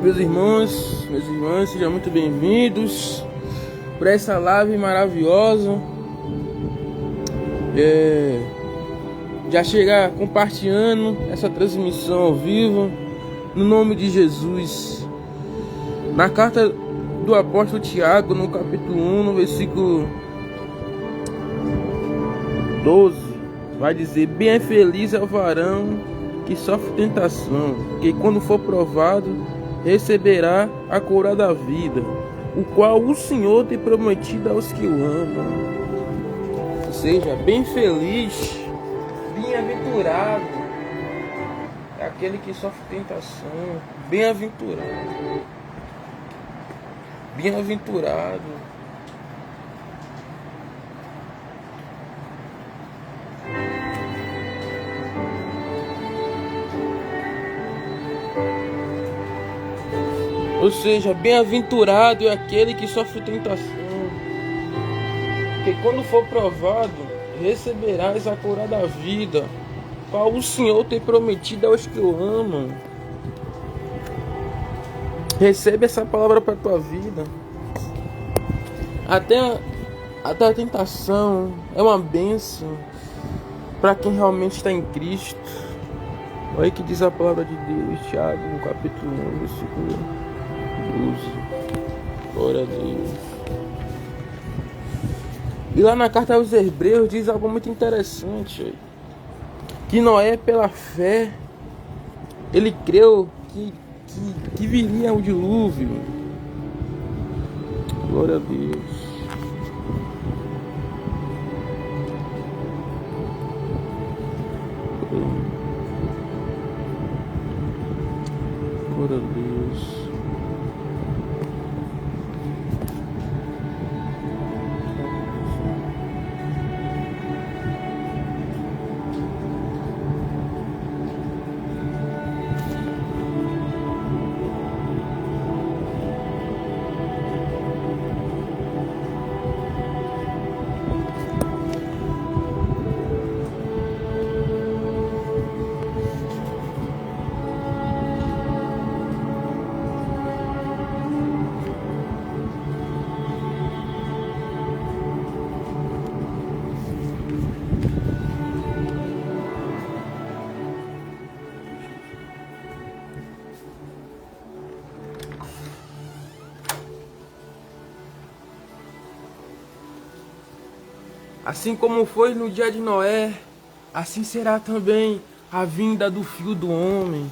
Meus irmãos, minhas irmãs, sejam muito bem-vindos para essa live maravilhosa. Já chegar compartilhando essa transmissão ao vivo, no nome de Jesus. Na carta do apóstolo Tiago, no capítulo 1, no versículo 12, vai dizer: bem é feliz é o varão que sofre tentação, que quando for provado receberá a coroa da vida, o qual o Senhor tem prometido aos que o amam. Ou seja, bem feliz, bem-aventurado é aquele que sofre tentação. Bem-aventurado, bem-aventurado. Ou seja, bem-aventurado é aquele que sofre tentação, que quando for provado, receberás a coroa da vida, qual o Senhor tem prometido aos que o amam. Recebe essa palavra para a tua vida. Até a tentação é uma bênção para quem realmente está em Cristo. Olha aí que diz a palavra de Deus, Tiago, no capítulo 1, versículo 12. Glória a Deus. E lá na carta aos Hebreus diz algo muito interessante, que Noé, pela fé, ele creu que viria o dilúvio. Glória a Deus. Glória a Deus. Assim como foi no dia de Noé, assim será também a vinda do Filho do Homem.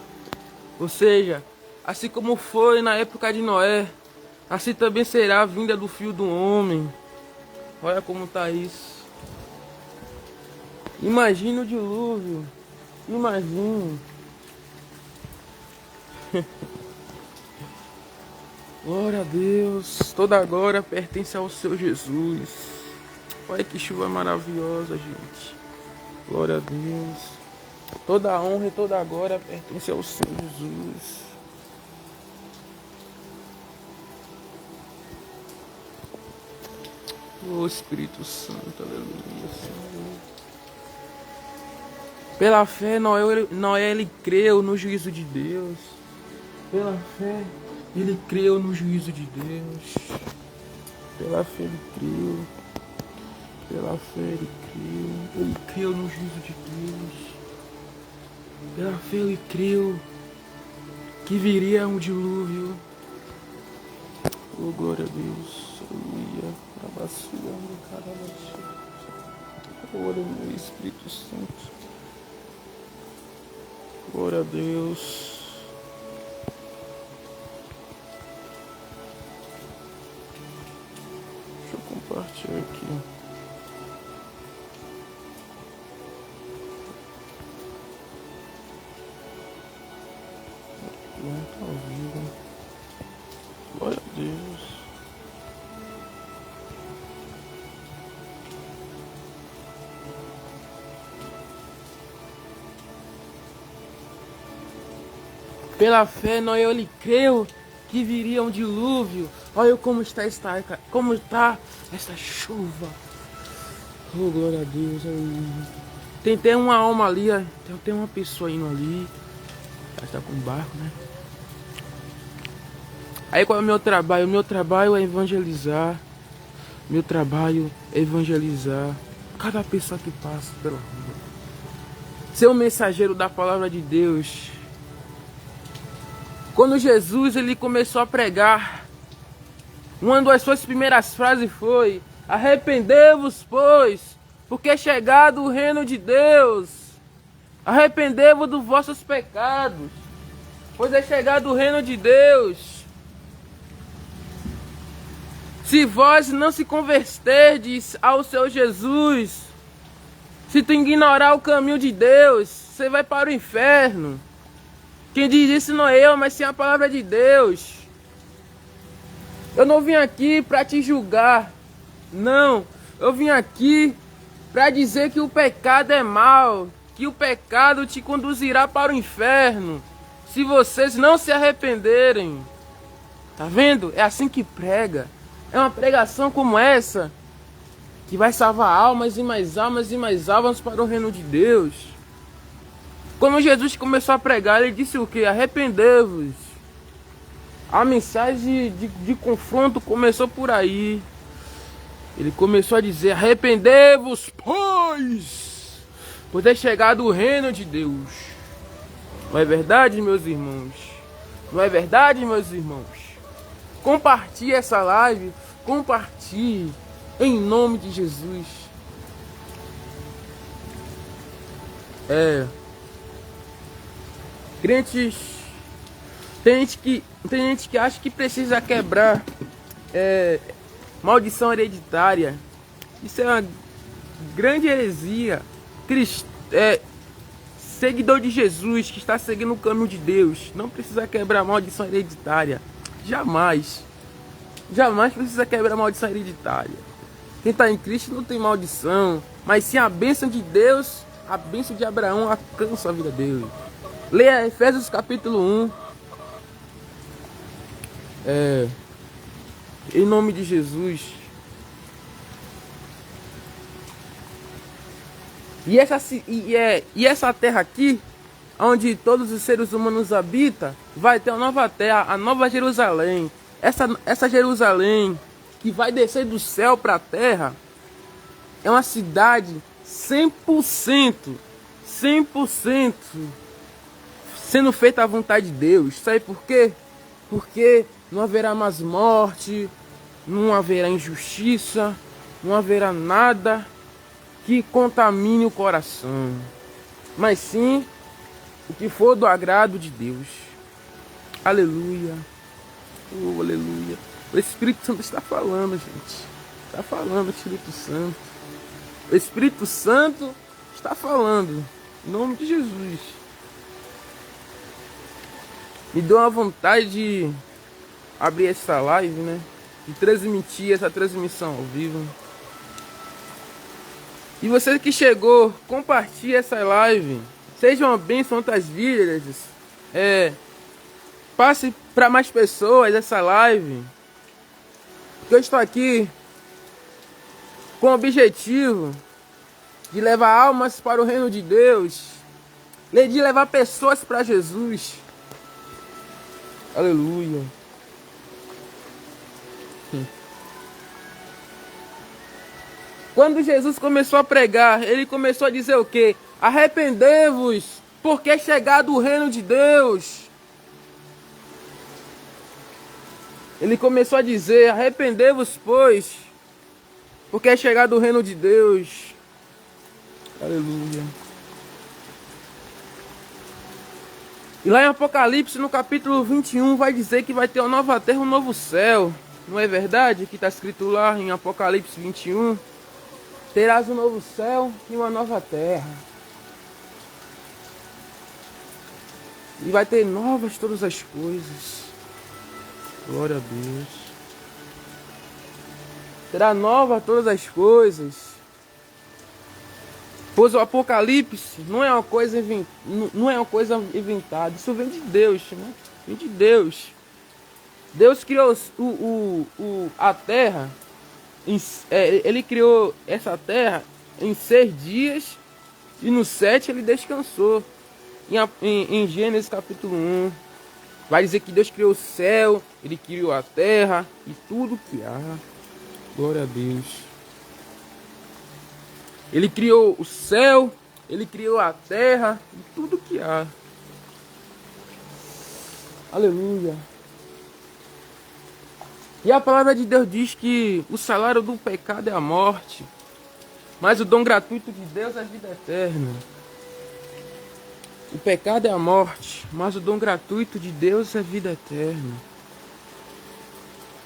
Ou seja, assim como foi na época de Noé, assim também será a vinda do Filho do Homem. Olha como está isso. Imagina o dilúvio. Imagina. Glória a Deus. Toda a glória pertence ao seu Jesus. Olha que chuva maravilhosa, gente. Glória a Deus. Toda a honra e toda a glória pertence ao Senhor Jesus. Oh Espírito Santo, aleluia, Senhor. Pela fé, Noé ele creu no juízo de Deus. Pela fé, ele creu no juízo de Deus. Pela fé, ele creu. Pela fé ele creu no juízo de Deus. Pela fé ele creu que viria um dilúvio. Oh, glória a Deus, aleluia. Glória ao Espírito Santo. Glória a Deus. Deixa eu compartilhar aqui. Não tá ouvindo. Glória a Deus. Pela fé, Noé ele creu que viria um dilúvio. Olha como está essa chuva. Oh, glória a Deus. Tem até uma alma ali, tem uma pessoa indo ali. Ela está com um barco, né? Aí qual é o meu trabalho? O meu trabalho é evangelizar. Meu trabalho é evangelizar cada pessoa que passa pela rua. Ser um mensageiro da palavra de Deus. Quando Jesus ele começou a pregar, uma das suas primeiras frases foi: arrependei-vos, pois, porque é chegado o reino de Deus. Arrependei-vos dos vossos pecados, pois é chegado o reino de Deus. Se vós não se converterdes ao seu Jesus, se tu ignorar o caminho de Deus, você vai para o inferno. Quem diz isso não é eu, mas sim a palavra de Deus. Eu não vim aqui para te julgar. Não, eu vim aqui para dizer que o pecado é mal, que o pecado te conduzirá para o inferno, se vocês não se arrependerem. Tá vendo? É assim que prega. É uma pregação como essa que vai salvar almas e mais almas e mais almas para o reino de Deus. Quando Jesus começou a pregar, ele disse o que? Arrependei-vos. A mensagem de confronto começou por aí. Ele começou a dizer: arrependei-vos, pois é chegado o reino de Deus. Não é verdade, meus irmãos? Não é verdade, meus irmãos? Compartilhe essa live, compartilhe em nome de Jesus. Crentes, tem gente que acha que precisa quebrar maldição hereditária. Isso é uma grande heresia. Seguidor de Jesus que está seguindo o caminho de Deus não precisa quebrar maldição hereditária. Jamais. Jamais precisa quebrar maldição hereditária. Quem está em Cristo não tem maldição, mas sim a bênção de Deus, a bênção de Abraão alcança a vida dele. Leia Efésios capítulo 1. Em nome de Jesus. E essa terra aqui, onde todos os seres humanos habitam, vai ter uma nova terra, a nova Jerusalém. Essa Jerusalém que vai descer do céu para a terra é uma cidade 100% sendo feita à vontade de Deus. Sabe por quê? Porque não haverá mais morte, não haverá injustiça, não haverá nada que contamine o coração, mas sim o que for do agrado de Deus. Aleluia. Oh, aleluia. O Espírito Santo está falando, gente. Está falando, Espírito Santo. O Espírito Santo está falando. Em nome de Jesus. Me deu uma vontade de abrir essa live, né? De transmitir essa transmissão ao vivo. E você que chegou, compartilhe essa live. Seja uma bênção outras vidas. Passe para mais pessoas essa live. Porque eu estou aqui com o objetivo de levar almas para o reino de Deus. De levar pessoas para Jesus. Aleluia. Quando Jesus começou a pregar, ele começou a dizer o quê? Arrependei-vos, porque é chegado o reino de Deus. Ele começou a dizer: arrependei-vos, pois, porque é chegado o reino de Deus. Aleluia. E lá em Apocalipse, no capítulo 21, vai dizer que vai ter uma nova terra, um novo céu. Não é verdade? Que está escrito lá em Apocalipse 21. Terás um novo céu e uma nova terra. E vai ter novas todas as coisas. Glória a Deus. Será nova todas as coisas. Pois o Apocalipse não é uma coisa inventada. Isso vem de Deus, né? Vem de Deus. Deus criou a terra. Ele criou essa terra em 6 dias. E no 7 ele descansou. Em Gênesis capítulo 1. Vai dizer que Deus criou o céu, Ele criou a terra e tudo que há. Glória a Deus. Ele criou o céu, Ele criou a terra e tudo que há. Aleluia. E a palavra de Deus diz que o salário do pecado é a morte, mas o dom gratuito de Deus é a vida eterna. O pecado é a morte, mas o dom gratuito de Deus é a vida eterna.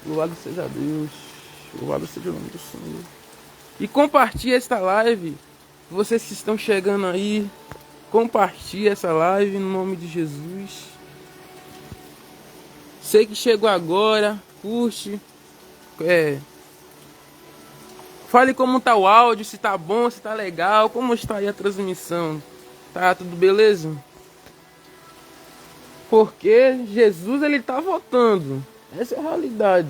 Louvado seja Deus. Louvado seja o nome do Senhor. E compartilhe esta live. Vocês que estão chegando aí, compartilhe essa live no nome de Jesus. Sei que chegou agora, curte. Fale como está o áudio, se está bom, se está legal, como está aí a transmissão. Tá tudo beleza? Porque Jesus, ele está voltando. Essa é a realidade.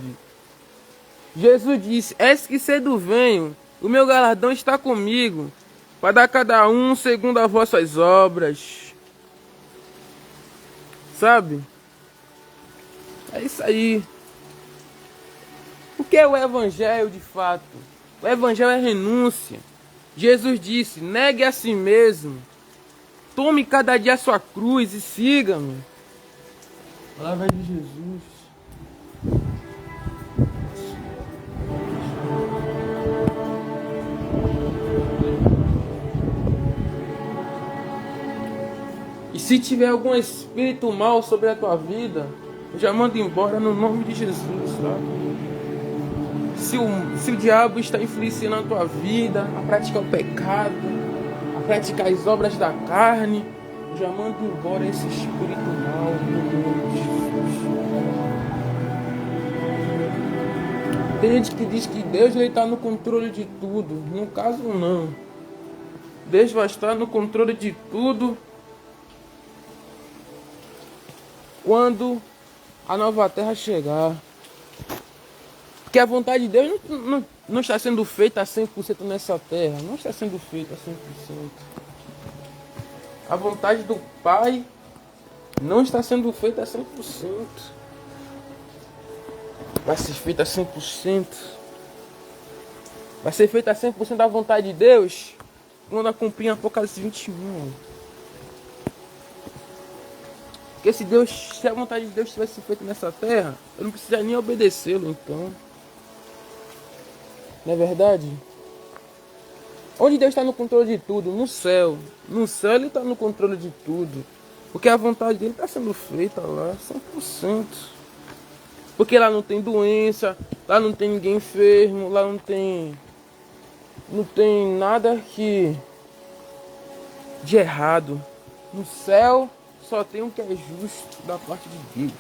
Jesus disse: eis que cedo venho, o meu galardão está comigo, para dar a cada um segundo as vossas obras. Sabe? É isso aí. O que é o evangelho de fato? O evangelho é renúncia. Jesus disse: negue a si mesmo, tome cada dia a sua cruz e siga-me. Palavra de Jesus. E se tiver algum espírito mal sobre a tua vida, eu já mando embora no nome de Jesus, tá? Se o diabo está influenciando a tua vida a praticar o pecado, a praticar as obras da carne, eu já mando embora esse espírito mal no nome de Jesus. Tem gente que diz que Deus está no controle de tudo. No caso, não. Deus vai estar no controle de tudo quando a nova terra chegar. Porque a vontade de Deus não está sendo feita a 100% nessa terra. Não está sendo feita a 100%. A vontade do Pai não está sendo feita a 100%. Vai ser feita a 100%. Vai ser feita a 100% da vontade de Deus quando a cumprir Apocalipse 21. Porque se a vontade de Deus tivesse feita nessa terra, eu não precisaria nem obedecê-lo, então. Não é verdade? Onde Deus está no controle de tudo? No céu. No céu Ele está no controle de tudo. Porque a vontade dele está sendo feita lá 100%. Porque lá não tem doença, lá não tem ninguém enfermo, lá não tem nada de errado. No céu só tem o que é justo da parte de Deus.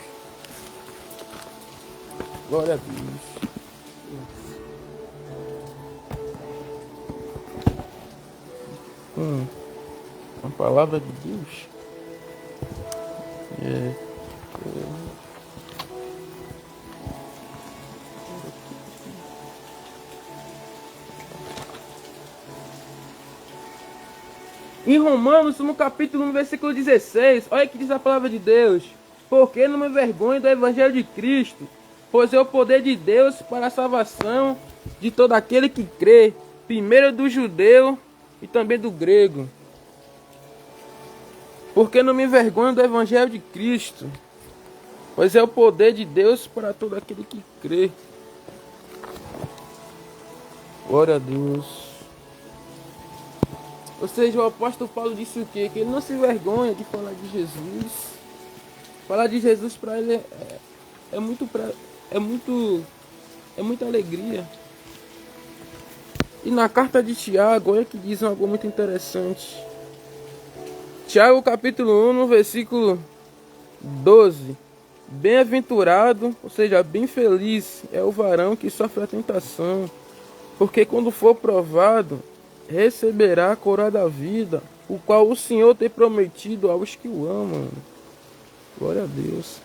Glória a Deus. A palavra de Deus em Romanos, no capítulo 1, no versículo 16, olha que diz a palavra de Deus: porque não me envergonho do evangelho de Cristo, pois é o poder de Deus para a salvação de todo aquele que crê, primeiro do judeu e também do grego. Porque não me envergonho do evangelho de Cristo, pois é o poder de Deus para todo aquele que crê. Glória a Deus. Ou seja, o apóstolo Paulo disse o quê? Que ele não se envergonha de falar de Jesus. Falar de Jesus para ele é muita alegria. E na carta de Tiago, olha que diz algo muito interessante. Tiago capítulo 1, no versículo 12. Bem-aventurado, ou seja, bem feliz é o varão que sofre a tentação, porque quando for provado, receberá a coroa da vida, o qual o Senhor tem prometido aos que o amam. Glória a Deus.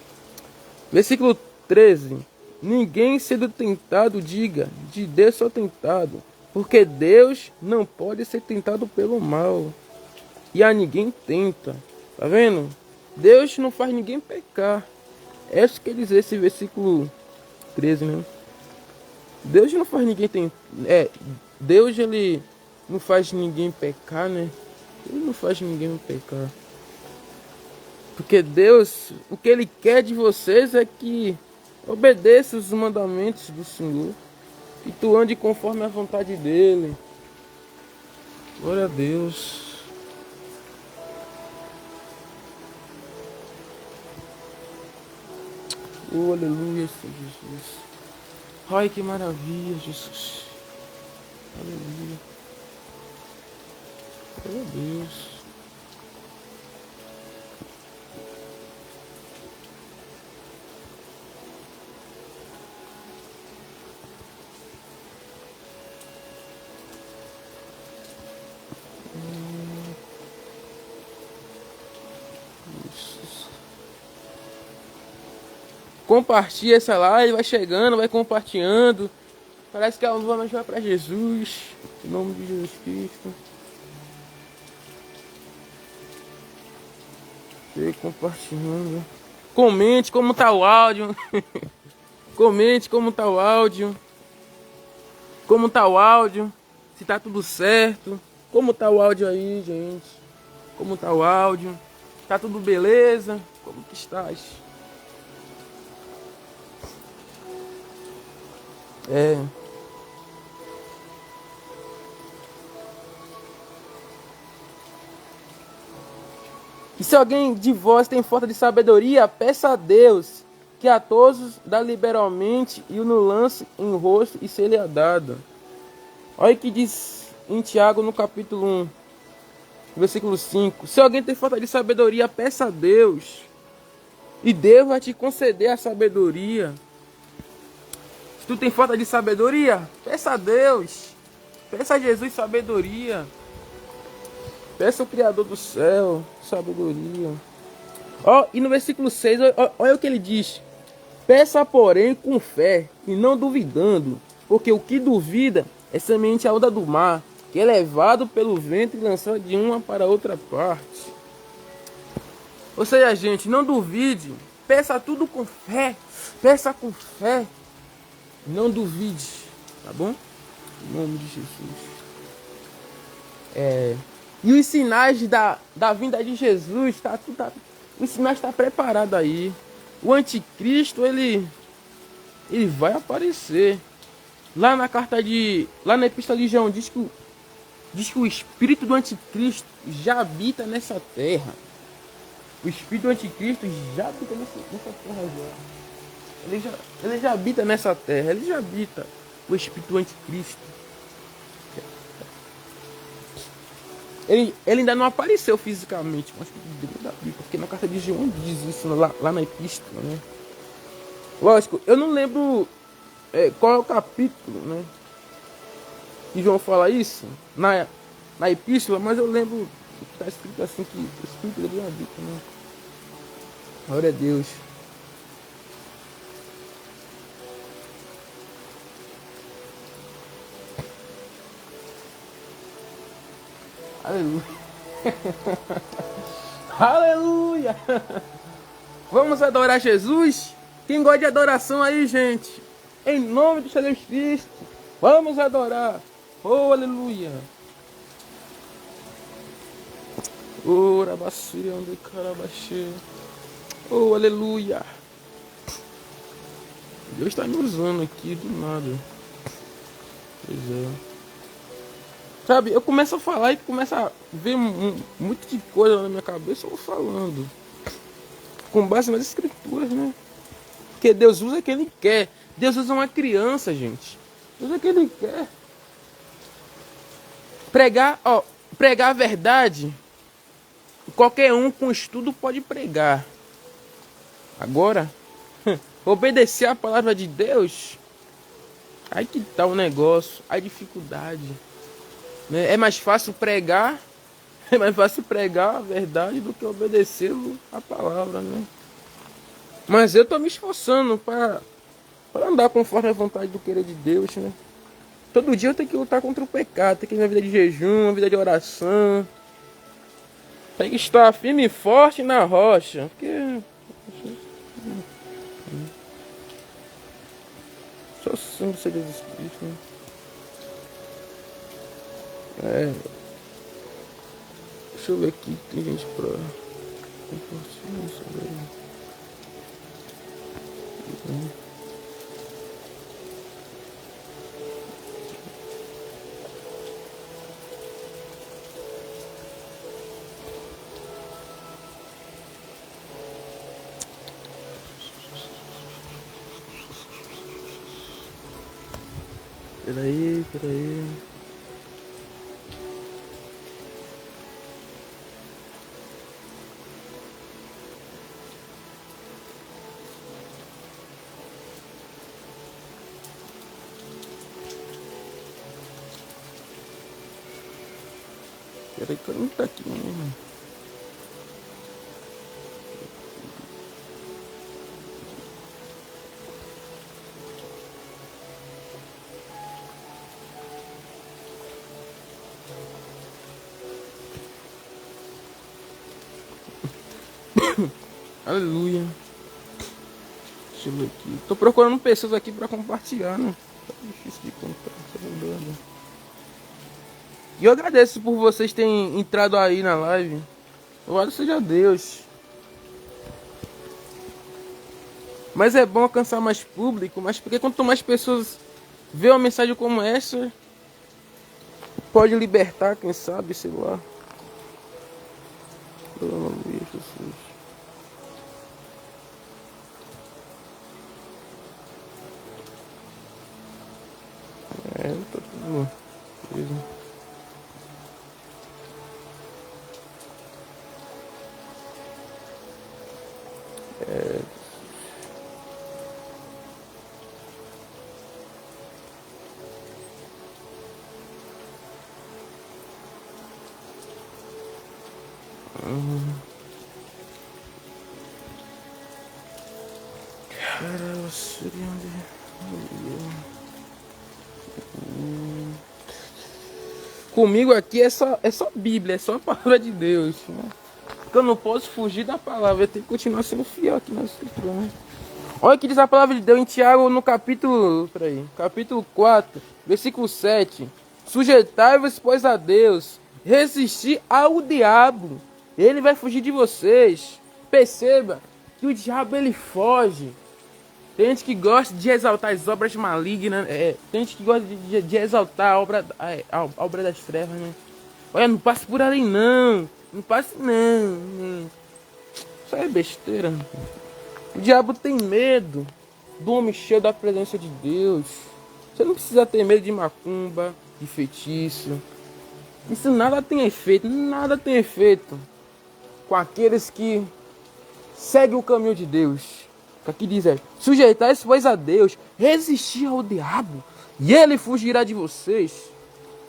Versículo 13. Ninguém sendo tentado diga, de Deus sou tentado, porque Deus não pode ser tentado pelo mal, e a ninguém tenta. Tá vendo? Deus não faz ninguém pecar. É isso que quer dizer esse versículo 13, né? Deus não faz ninguém Deus, ele não faz ninguém pecar, né? Ele não faz ninguém pecar. Porque Deus, o que ele quer de vocês é que obedeça os mandamentos do Senhor. E tu ande conforme a vontade dele. Glória a Deus. Oh, aleluia, Senhor Jesus. Ai, que maravilha, Jesus. Aleluia. Glória a Deus. Compartilha essa live, vai chegando, vai compartilhando. Parece que a luz vai para Jesus. Em nome de Jesus Cristo. E compartilhando. Comente como tá o áudio. Comente como tá o áudio. Como tá o áudio. Se tá tudo certo. Como tá o áudio aí, gente? Como tá o áudio? Tá tudo beleza? Como que estás? E se alguém de vós tem falta de sabedoria, peça a Deus, que a todos dá liberalmente e o lance em rosto e se lhe é dado. Olha o que diz em Tiago no capítulo 1, versículo 5. Se alguém tem falta de sabedoria, peça a Deus, e Deus vai te conceder a sabedoria. Se tu tem falta de sabedoria, peça a Deus. Peça a Jesus sabedoria. Peça ao Criador do céu sabedoria. E no versículo 6, olha o que ele diz. Peça, porém, com fé e não duvidando, porque o que duvida é semelhante à onda do mar, que é levado pelo vento e lançado de uma para outra parte. Ou seja, gente, não duvide. Peça tudo com fé. Peça com fé. Não duvide. Tá bom? Em nome de Jesus. E os sinais da vinda de Jesus, os sinais estão preparados aí. O anticristo, ele vai aparecer. Lá na epístola de João, diz que o espírito do anticristo já habita nessa terra. O espírito do anticristo já habita nessa terra já. Ele já habita nessa terra, ele já habita o espírito do anticristo. Ele ainda não apareceu fisicamente, mas porque na carta de João diz isso lá na epístola, né? Lógico, eu não lembro qual é o capítulo, né? Que João fala isso na epístola, mas eu lembro que está escrito assim que o espírito dele habita, né? Glória a Deus. Aleluia. Aleluia. Vamos adorar Jesus? Quem gosta de adoração aí, gente? Em nome de Jesus Cristo. Vamos adorar. Oh, aleluia. Oh, rabassuri, onde carabaxê. Oh, aleluia. Deus está me usando aqui do nada. Pois é. Sabe, eu começo a falar e começo a ver muito de coisa na minha cabeça, eu vou falando. Com base nas escrituras, né? Porque Deus usa quem Ele quer. Deus usa uma criança, gente. Usa quem Ele quer. Pregar a verdade, qualquer um com estudo pode pregar. Agora, obedecer a palavra de Deus, aí que tá o negócio, a dificuldade. É mais fácil pregar a verdade do que obedecer a palavra, né? Mas eu tô me esforçando para andar conforme a vontade do querer de Deus, né? Todo dia eu tenho que lutar contra o pecado, tenho que ir na vida de jejum, uma vida de oração. Tem que estar firme e forte na rocha, porque Só o sangue do Senhor Jesus Cristo, né? É. Deixa eu ver aqui, tem gente pra compartilhar isso aí. Peraí. Peraí que eu não tá aqui, né? Aleluia. Deixa eu ver aqui. Tô procurando pessoas aqui pra compartilhar, né? Tá difícil de encontrar, tá lembrando. E eu agradeço por vocês terem entrado aí na live. Louvado seja Deus. Mas é bom alcançar mais público, mas porque quanto mais pessoas vê uma mensagem como essa, pode libertar, quem sabe, sei lá. Pelo nome de Jesus. É, tá tudo beleza. Cara, seria onde... Comigo aqui é só Bíblia, é só a palavra de Deus, né? Porque eu não posso fugir da palavra, eu tenho que continuar sendo fiel aqui na escritura, né? Olha o que diz a palavra de Deus em Tiago no capítulo 4, versículo 7. Sujeitai-vos, pois, a Deus, resistir ao diabo, ele vai fugir de vocês. Perceba que o diabo ele foge. Tem gente que gosta de exaltar as obras malignas, tem gente que gosta de exaltar a obra das trevas, né? Olha, não passe por ali não passe não. Isso aí é besteira. O diabo tem medo do homem cheio da presença de Deus. Você não precisa ter medo de macumba, de feitiço. Isso nada tem efeito com aqueles que seguem o caminho de Deus. Aqui diz, sujeitai-se, pois, a Deus, resistir ao diabo, e ele fugirá de vocês.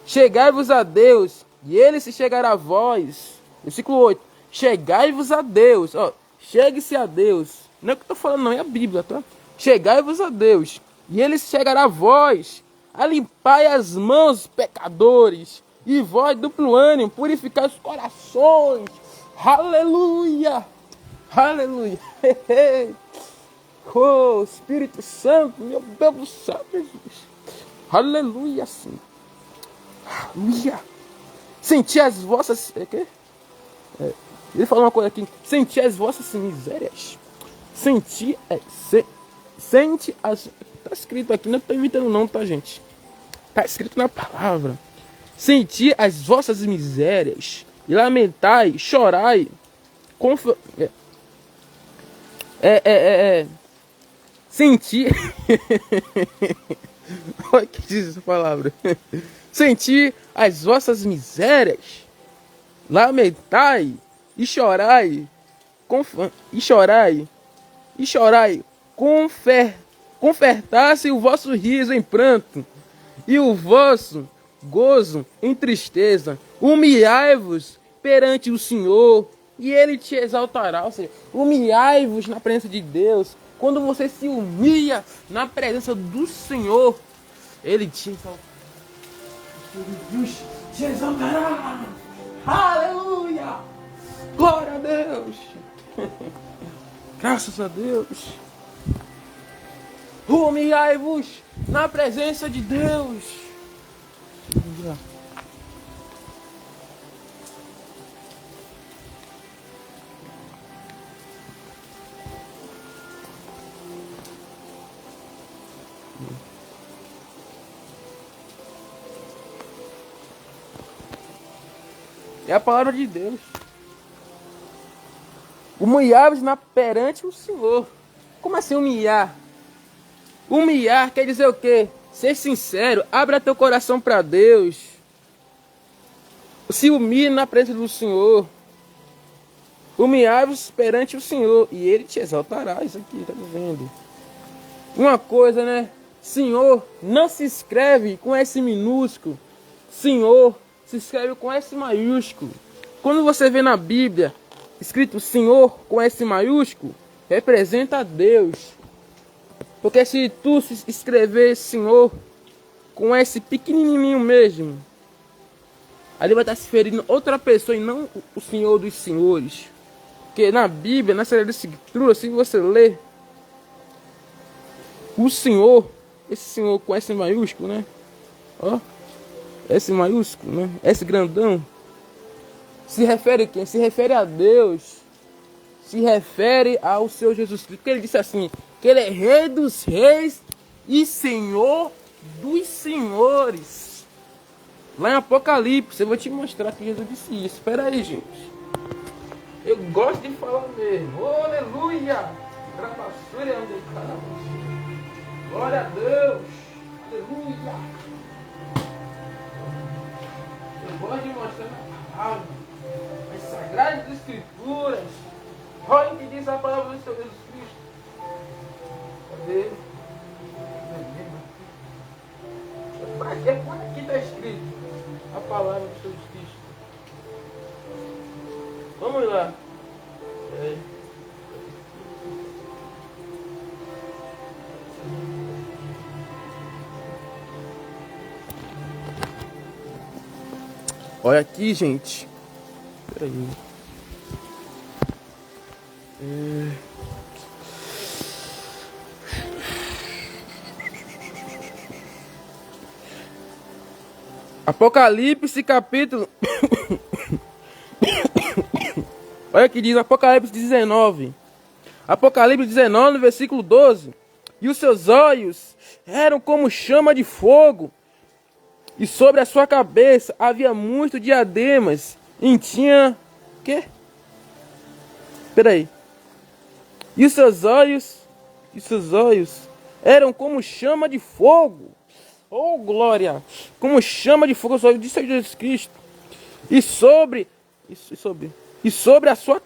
Chegai-vos a Deus, e ele se chegará a vós. Versículo 8. Chegai-vos a Deus. Ó, chegue-se a Deus. Não é o que eu estou falando, não, é a Bíblia, tá? Chegai-vos a Deus, e ele se chegará a vós. Alimpai as mãos, pecadores, e vós, duplo ânimo, purificai os corações. Aleluia! Aleluia! Oh, Espírito Santo, meu Deus do céu, Jesus. Aleluia, sim. Aleluia. Senti as vossas... Ele falou uma coisa aqui. Senti as vossas misérias. Senti... Sente as... Tá escrito aqui, não tô inventando não, tá, gente? Tá escrito na palavra. Senti as vossas misérias. E lamentai, chorai. Senti. Olha que diz essa palavra. Senti as vossas misérias. Lamentai e chorai. Confertasse o vosso riso em pranto e o vosso gozo em tristeza. Humilhai-vos perante o Senhor e ele te exaltará. Ou seja, humilhai-vos na presença de Deus. Quando você se humilha na presença do Senhor, ele te exaltará. Aleluia! Glória a Deus! Graças a Deus! Humilhai-vos na presença de Deus. É a palavra de Deus. Humilhar-vos perante o Senhor. Como assim humilhar? Humilhar quer dizer o quê? Ser sincero, abra teu coração para Deus. Se humilhe na presença do Senhor. Humilhar-vos perante o Senhor e Ele te exaltará. Isso aqui está dizendo. Uma coisa, né? Senhor não se escreve com S minúsculo. Senhor se escreve com S maiúsculo. Quando você vê na Bíblia escrito Senhor com S maiúsculo, representa a Deus. Porque se tu escrever Senhor com S pequenininho mesmo, ali vai estar se ferindo outra pessoa e não o Senhor dos senhores. Porque na Bíblia, na Sagrada Escritura, se você ler o Senhor, esse Senhor com S maiúsculo, né? Ó, S maiúsculo, né? S grandão. Se refere a quem? Se refere a Deus. Se refere ao seu Jesus Cristo. Porque ele disse assim, que ele é Rei dos reis e Senhor dos senhores. Lá em Apocalipse, eu vou te mostrar que Jesus disse isso. Espera aí, gente. Eu gosto de falar mesmo. Oh, aleluia! Glória a Deus! Aleluia! Eu gosto de mostrar na palavra, as sagradas escrituras. Olha o que diz a palavra do Senhor Jesus Cristo. Cadê? Aqui está escrito a palavra do Senhor Jesus Cristo. Vamos lá. Olha aqui, gente. Espera aí. Apocalipse capítulo. Olha que diz Apocalipse 19. Apocalipse 19, no versículo 12. E os seus olhos eram como chama de fogo, e sobre a sua cabeça havia muitos diademas, e tinha... Quê? Espera aí. E os seus olhos eram como chama de fogo. Oh, glória! Como chama de fogo, os olhos de Jesus Cristo. E sobre a sua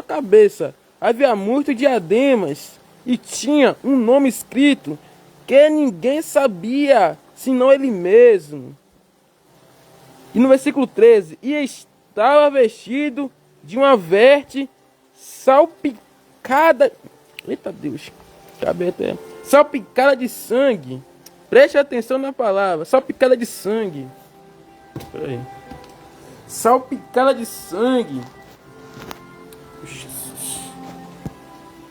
cabeça havia muitos diademas, e tinha um nome escrito que ninguém sabia, senão ele mesmo. E no versículo 13, e estava vestido de uma veste salpicada, eita Deus, salpicada de sangue. Preste atenção na palavra, salpicada de sangue. Espera aí. Salpicada de sangue.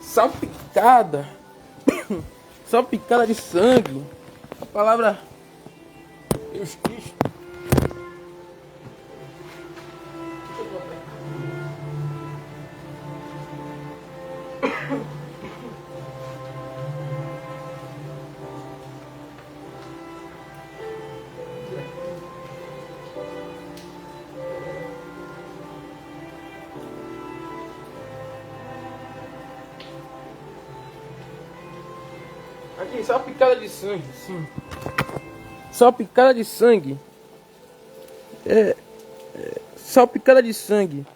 Salpicada. Salpicada de sangue. A palavra Deus Cristo. Aqui, salpicada de sangue, sim. Salpicada de sangue. Salpicada de sangue.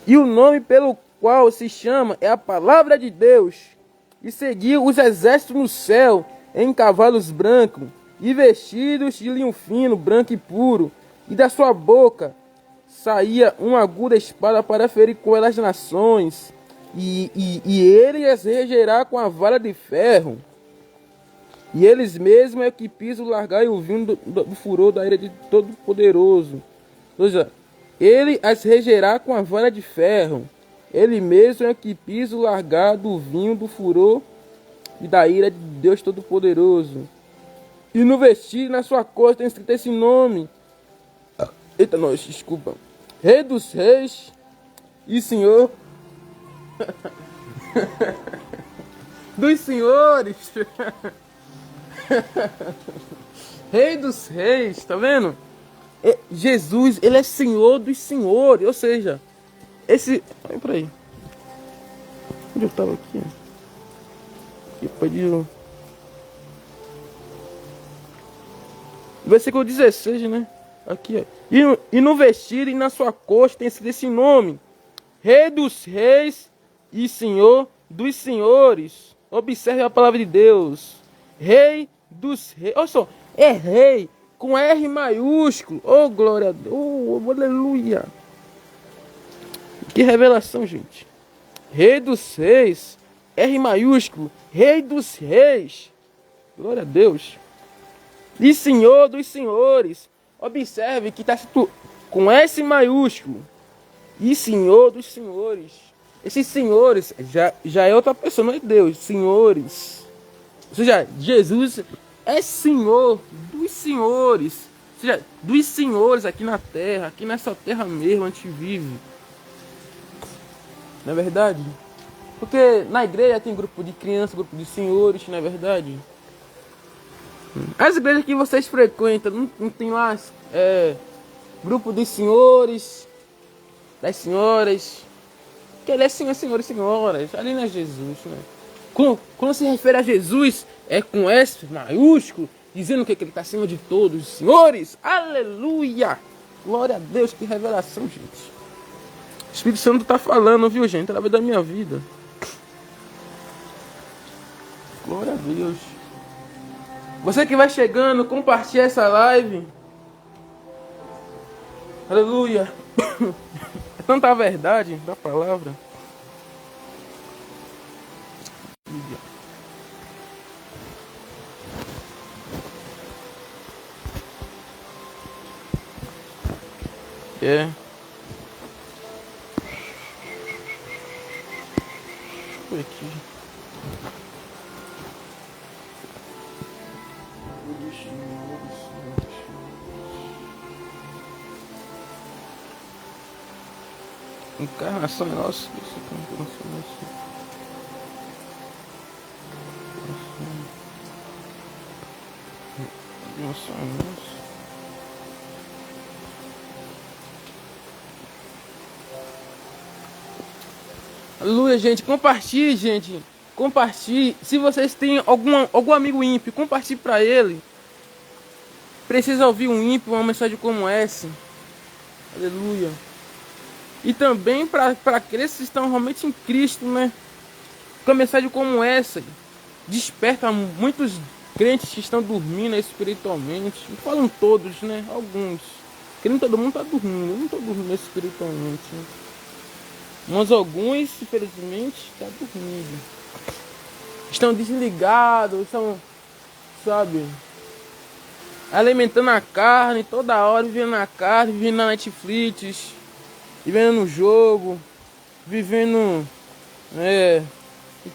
E o nome pelo qual se chama é a palavra de Deus. E seguiu os exércitos no céu em cavalos brancos e vestidos de linho fino, branco e puro. E da sua boca saía uma aguda espada para ferir com ela as nações. E ele as regerá com a vara de ferro. E eles mesmos é que pisam o largar e o vinho do furor da ira de Todo-Poderoso. Ou seja, ele as regerá com a vara de ferro. Ele mesmo é que pisa o largar do vinho do furor e da ira de Deus Todo-Poderoso. E no vestido, na sua costa, tem escrito esse nome. Eita, nós, desculpa. Rei dos Reis e Senhor dos Senhores. Rei dos Reis, tá vendo? Jesus, ele é Senhor dos Senhores. Ou seja, esse... Olha pra aí. Onde eu tava aqui? Depois de... Versículo 16, né? Aqui, ó. E no vestido e na sua costa tem esse nome: Rei dos Reis e Senhor dos Senhores. Observe a palavra de Deus. Rei dos Reis. Olha só, é rei com R maiúsculo. Oh, glória a Deus. Oh, aleluia. Que revelação, gente. Rei dos Reis. R maiúsculo. Rei dos Reis. Glória a Deus. E Senhor dos Senhores. Observe que está escrito com S maiúsculo. E Senhor dos Senhores. Esses senhores já é outra pessoa, não é Deus. Senhores. Ou seja, Jesus é Senhor dos senhores. Ou seja, dos senhores aqui na terra. Aqui nessa terra mesmo a gente vive. Não é verdade? Porque na igreja tem grupo de crianças, grupo de senhores, não é verdade? As igrejas que vocês frequentam, não tem lá grupo de senhores, das senhoras, que ele é senhor, senhores e senhoras, ali não é Jesus, né? Quando se refere a Jesus, é com S maiúsculo, dizendo que ele está acima de todos os senhores, aleluia, glória a Deus, que revelação, gente. O Espírito Santo está falando, viu, gente, através da minha vida. Glória a Deus. Você que vai chegando, compartilha essa live. Aleluia. É tanta verdade da palavra. Deixa eu ver aqui. Encarnação é nossa. Encarnação é nossa. Aleluia, gente. Compartilhe, gente. Compartilhe. Se vocês têm algum amigo ímpio, compartilhe para ele. Precisa ouvir um ímpio, uma mensagem como essa. Aleluia. E também para aqueles que estão realmente em Cristo, né? Com uma mensagem como essa desperta muitos crentes que estão dormindo espiritualmente. Não falam todos, né? Alguns. Porque nem todo mundo está dormindo. Eu não estou dormindo espiritualmente, né? Mas alguns, infelizmente, estão dormindo. Estão desligados, estão, sabe, alimentando a carne toda hora, vivendo na carne, vivendo na Netflix, vivendo no jogo, vivendo e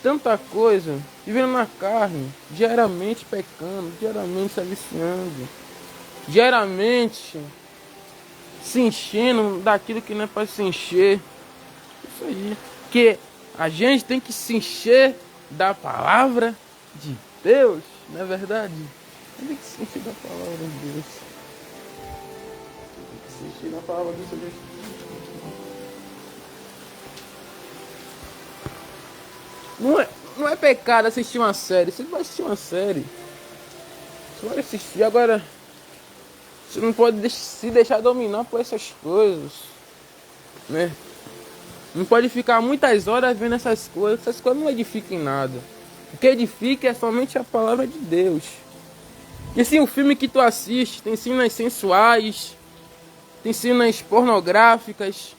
tanta coisa, vivendo na carne, diariamente pecando, diariamente se viciando, diariamente se enchendo daquilo que não é para se encher. Isso aí, que a gente tem que se encher da palavra de Deus, não é verdade? Tem que se encher da palavra de Deus. Tem que se encher da palavra de Deus. Não é pecado assistir uma série. Você vai assistir uma série. Você vai assistir. Agora, você não pode se deixar dominar por essas coisas, né? Não pode ficar muitas horas vendo essas coisas. Essas coisas não edificam em nada. O que edifica é somente a palavra de Deus. E assim, o filme que tu assiste tem cenas sensuais, tem cenas pornográficas.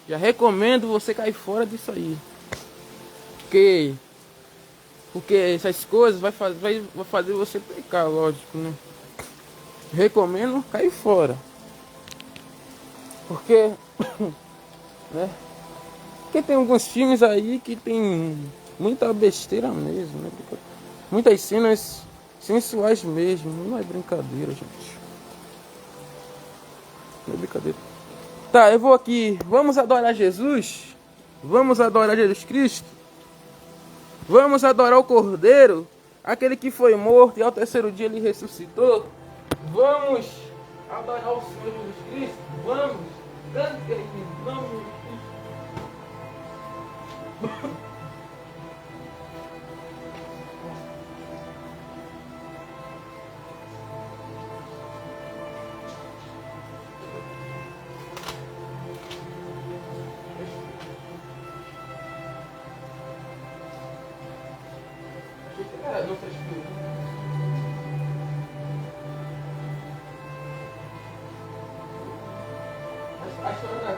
Já recomendo você cair fora disso aí. Porque essas coisas vai fazer você pecar, lógico, né? Recomendo cair fora. Porque, né? Porque tem alguns filmes aí que tem muita besteira mesmo, né? Muitas cenas sensuais mesmo. Não é brincadeira, gente. Não é brincadeira. Tá, eu vou aqui. Vamos adorar Jesus? Vamos adorar Jesus Cristo? Vamos adorar o Cordeiro? Aquele que foi morto e ao terceiro dia ele ressuscitou? Vamos adorar o Senhor Jesus Cristo? Vamos. Cante aí, vamos, Jesus Cristo. Não fez tudo. A história da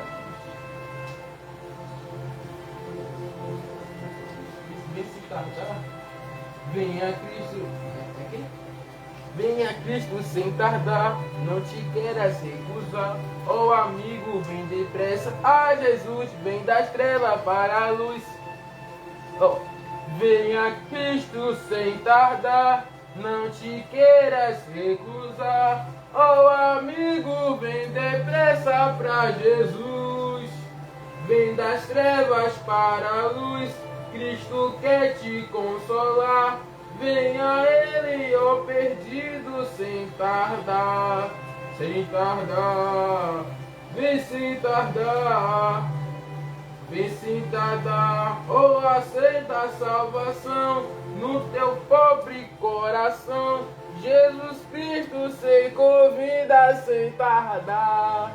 venha Cristo, venha Cristo sem tardar, não te queiras recusar, ó amigo, vem depressa, a Jesus, vem das trevas para a luz. Oh. Venha Cristo sem tardar, não te queiras recusar, ó amigo, vem depressa pra Jesus. Vem das trevas para a luz, Cristo quer te consolar. Venha Ele, ó perdido, sem tardar, sem tardar, vem sem tardar. Vem sem tardar, ou aceita a salvação no teu pobre coração. Jesus Cristo se convida sem tardar,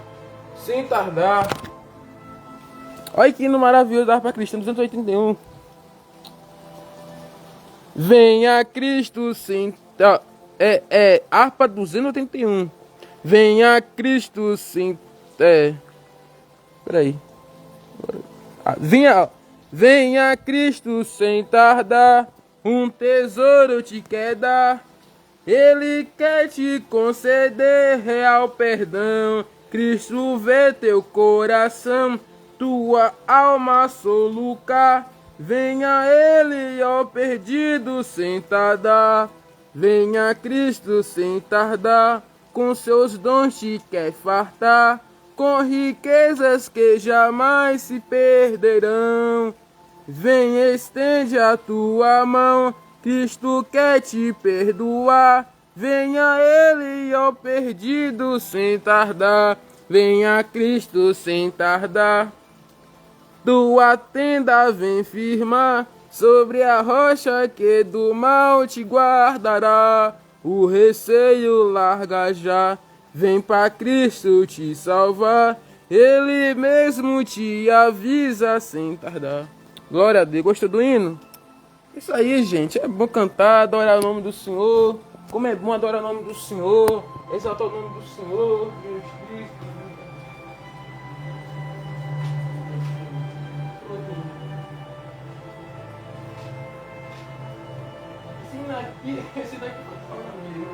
sem tardar. Olha que hino maravilhoso da harpa cristã 281. Venha Cristo sem harpa 281. Venha Cristo sem peraí. Venha Cristo sem tardar, um tesouro te quer dar. Ele quer te conceder real perdão. Cristo vê teu coração, tua alma solucar. Venha Ele, ó perdido, sem tardar. Venha Cristo sem tardar, com seus dons te quer fartar, com riquezas que jamais se perderão. Vem, estende a tua mão, Cristo quer te perdoar. Venha Ele, ó perdido, sem tardar. Venha Cristo sem tardar. Tua tenda vem firmar sobre a rocha que do mal te guardará. O receio larga já, vem pra Cristo te salvar. Ele mesmo te avisa sem tardar. Glória a Deus. Gostou do hino? Isso aí, gente. É bom cantar, adorar o nome do Senhor. Como é bom adorar o nome do Senhor, exaltar o nome do Senhor, Jesus Cristo. Esse daqui que eu falo mesmo, né?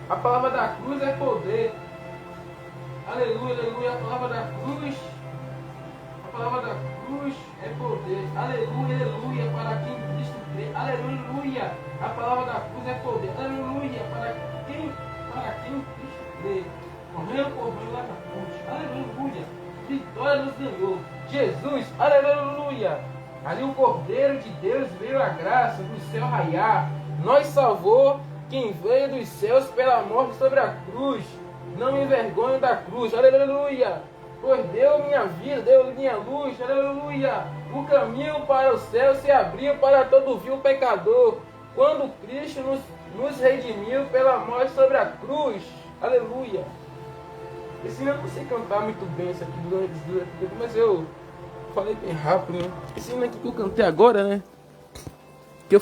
A palavra da cruz é poder. Aleluia, aleluia. A palavra da cruz. A palavra da cruz é poder. Aleluia, aleluia. Para quem Cristo crê. Aleluia. A palavra da cruz é poder. Aleluia. Para quem Cristo crê. Correndo por meio lá na cruz. Aleluia. Vitória nos ganhou. Jesus. Aleluia. Ali o Cordeiro de Deus veio a graça do céu raiar. Nós salvou quem veio dos céus pela morte sobre a cruz. Não me envergonho da cruz. Aleluia. Pois deu minha vida, deu minha luz. Aleluia. O caminho para o céu se abriu para todo vil pecador. Quando Cristo nos redimiu pela morte sobre a cruz. Aleluia. Esse hino eu não sei cantar muito bem isso aqui, mas eu falei bem rápido, né? Esse hino aqui que eu cantei agora, né? Que eu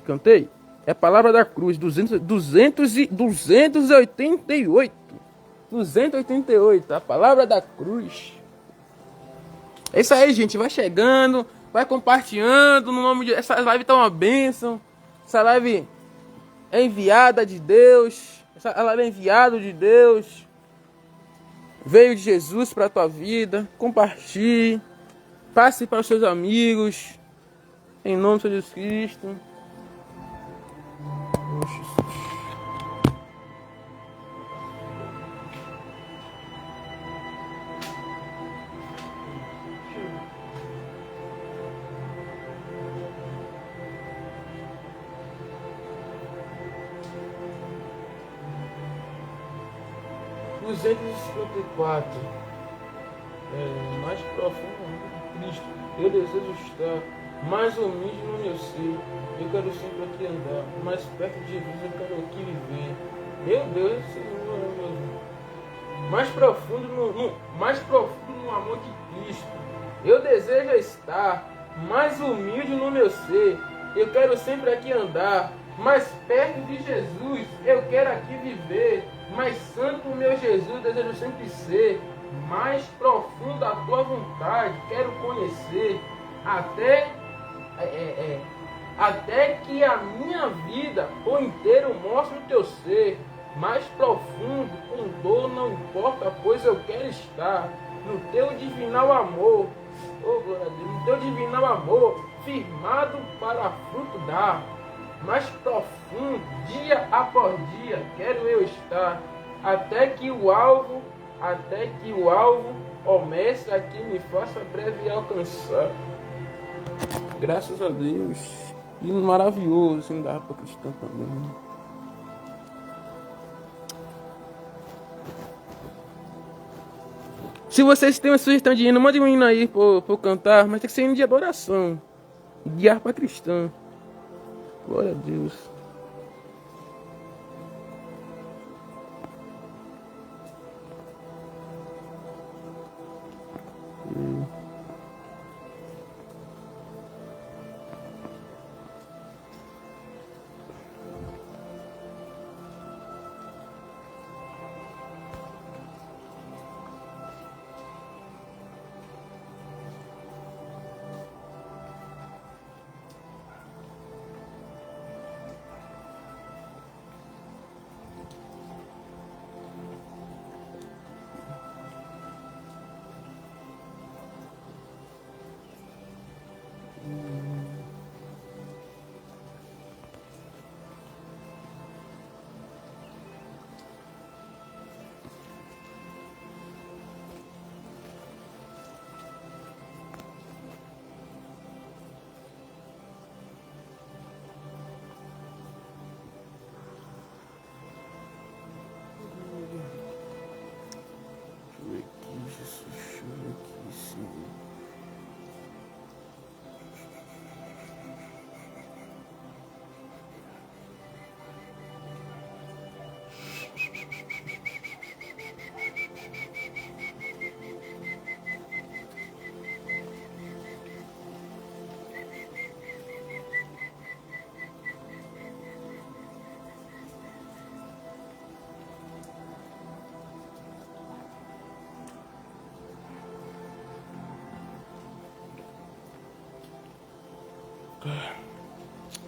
cantei, é a palavra da cruz, 288, a palavra da cruz. É isso aí, gente, vai chegando, Vai compartilhando no nome de... Essa live tá uma bênção. Essa live é enviada de Deus. Essa live é enviada de Deus. Veio de Jesus para a tua vida. Compartilhe. Passe para os seus amigos. Em nome de Jesus Cristo. Mais profundo de Cristo. Eu desejo estar mais humilde no meu ser. Eu quero sempre aqui andar. Mais perto de Jesus eu quero aqui viver. Meu Deus, Senhor, meu Deus. Mais profundo no amor de Cristo. Eu desejo estar mais humilde no meu ser. Eu quero sempre aqui andar. Mais perto de Jesus eu quero aqui viver. Mais santo, meu Jesus, desejo sempre ser. Mais profundo a tua vontade, quero conhecer. Até que a minha vida por inteiro mostre o teu ser. Mais profundo, com dor não importa, pois eu quero estar no teu divinal amor. Oh, glória a Deus, no teu divinal amor, firmado para fruto dar. Mais profundo, dia após dia, quero eu estar, até que o alvo, ó mestre, aqui me faça breve alcançar. Graças a Deus. E maravilhoso, assim, dá para cristão também. Se vocês têm uma sugestão de hino, mande um hino aí pra eu cantar, mas tem que ser hino de adoração. De harpa cristã. Glória a Deus.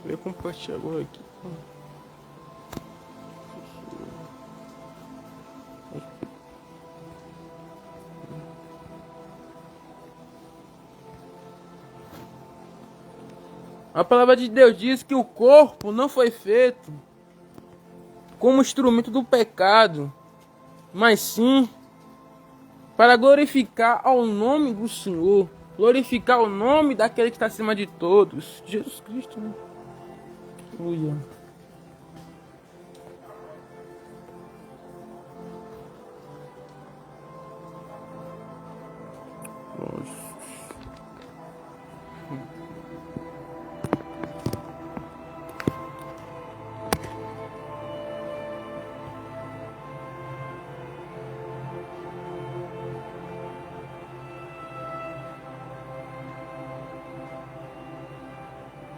Eu vou compartilhar agora aqui. A palavra de Deus diz que o corpo não foi feito como instrumento do pecado, mas sim para glorificar ao nome do Senhor, glorificar o nome daquele que está acima de todos, Jesus Cristo, né? Aleluia.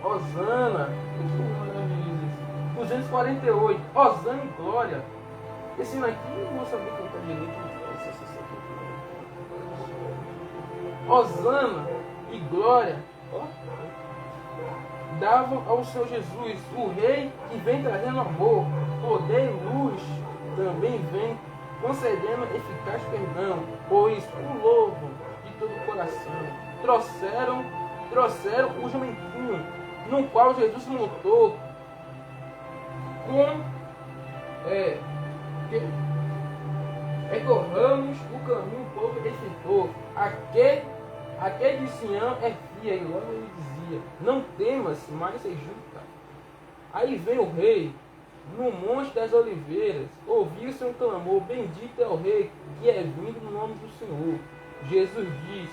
Osana, 248, Osana e glória. Esse aqui eu não vou saber cantar direito. Osana e glória Ó. Davam ao Senhor Jesus, o Rei que vem trazendo amor, poder e luz, também vem concedendo eficaz perdão, pois o louvo de todo o coração trouxeram o jumentinho, no qual Jesus montou, recorramos o caminho o povo respeitou. Aquele de Sião é fiel, igual ele dizia, não temas, mas se junta. Aí vem o rei, no Monte das Oliveiras, ouviu-se um clamor, bendito é o rei, que é vindo no nome do Senhor. Jesus diz,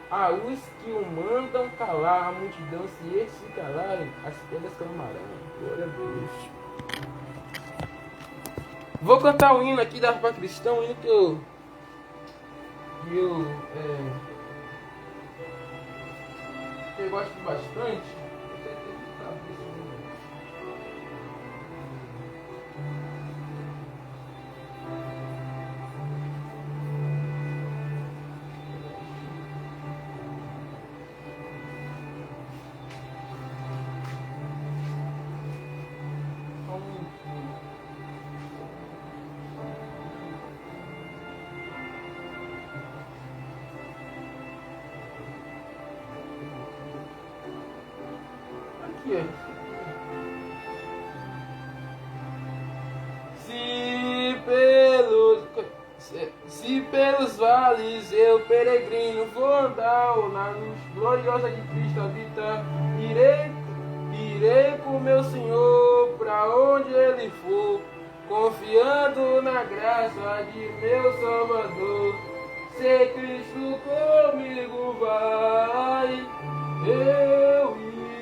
a os que o mandam calar, a multidão, se eles se calarem, as pedras clamarão. Glória a Deus. Vou cantar o hino aqui da harpa cristã, um hino que eu gosto bastante. Se pelos vales eu peregrino, vou andar na luz gloriosa de Cristo habitar, irei com meu Senhor pra onde Ele for, confiando na graça de meu Salvador. Se Cristo comigo vai, eu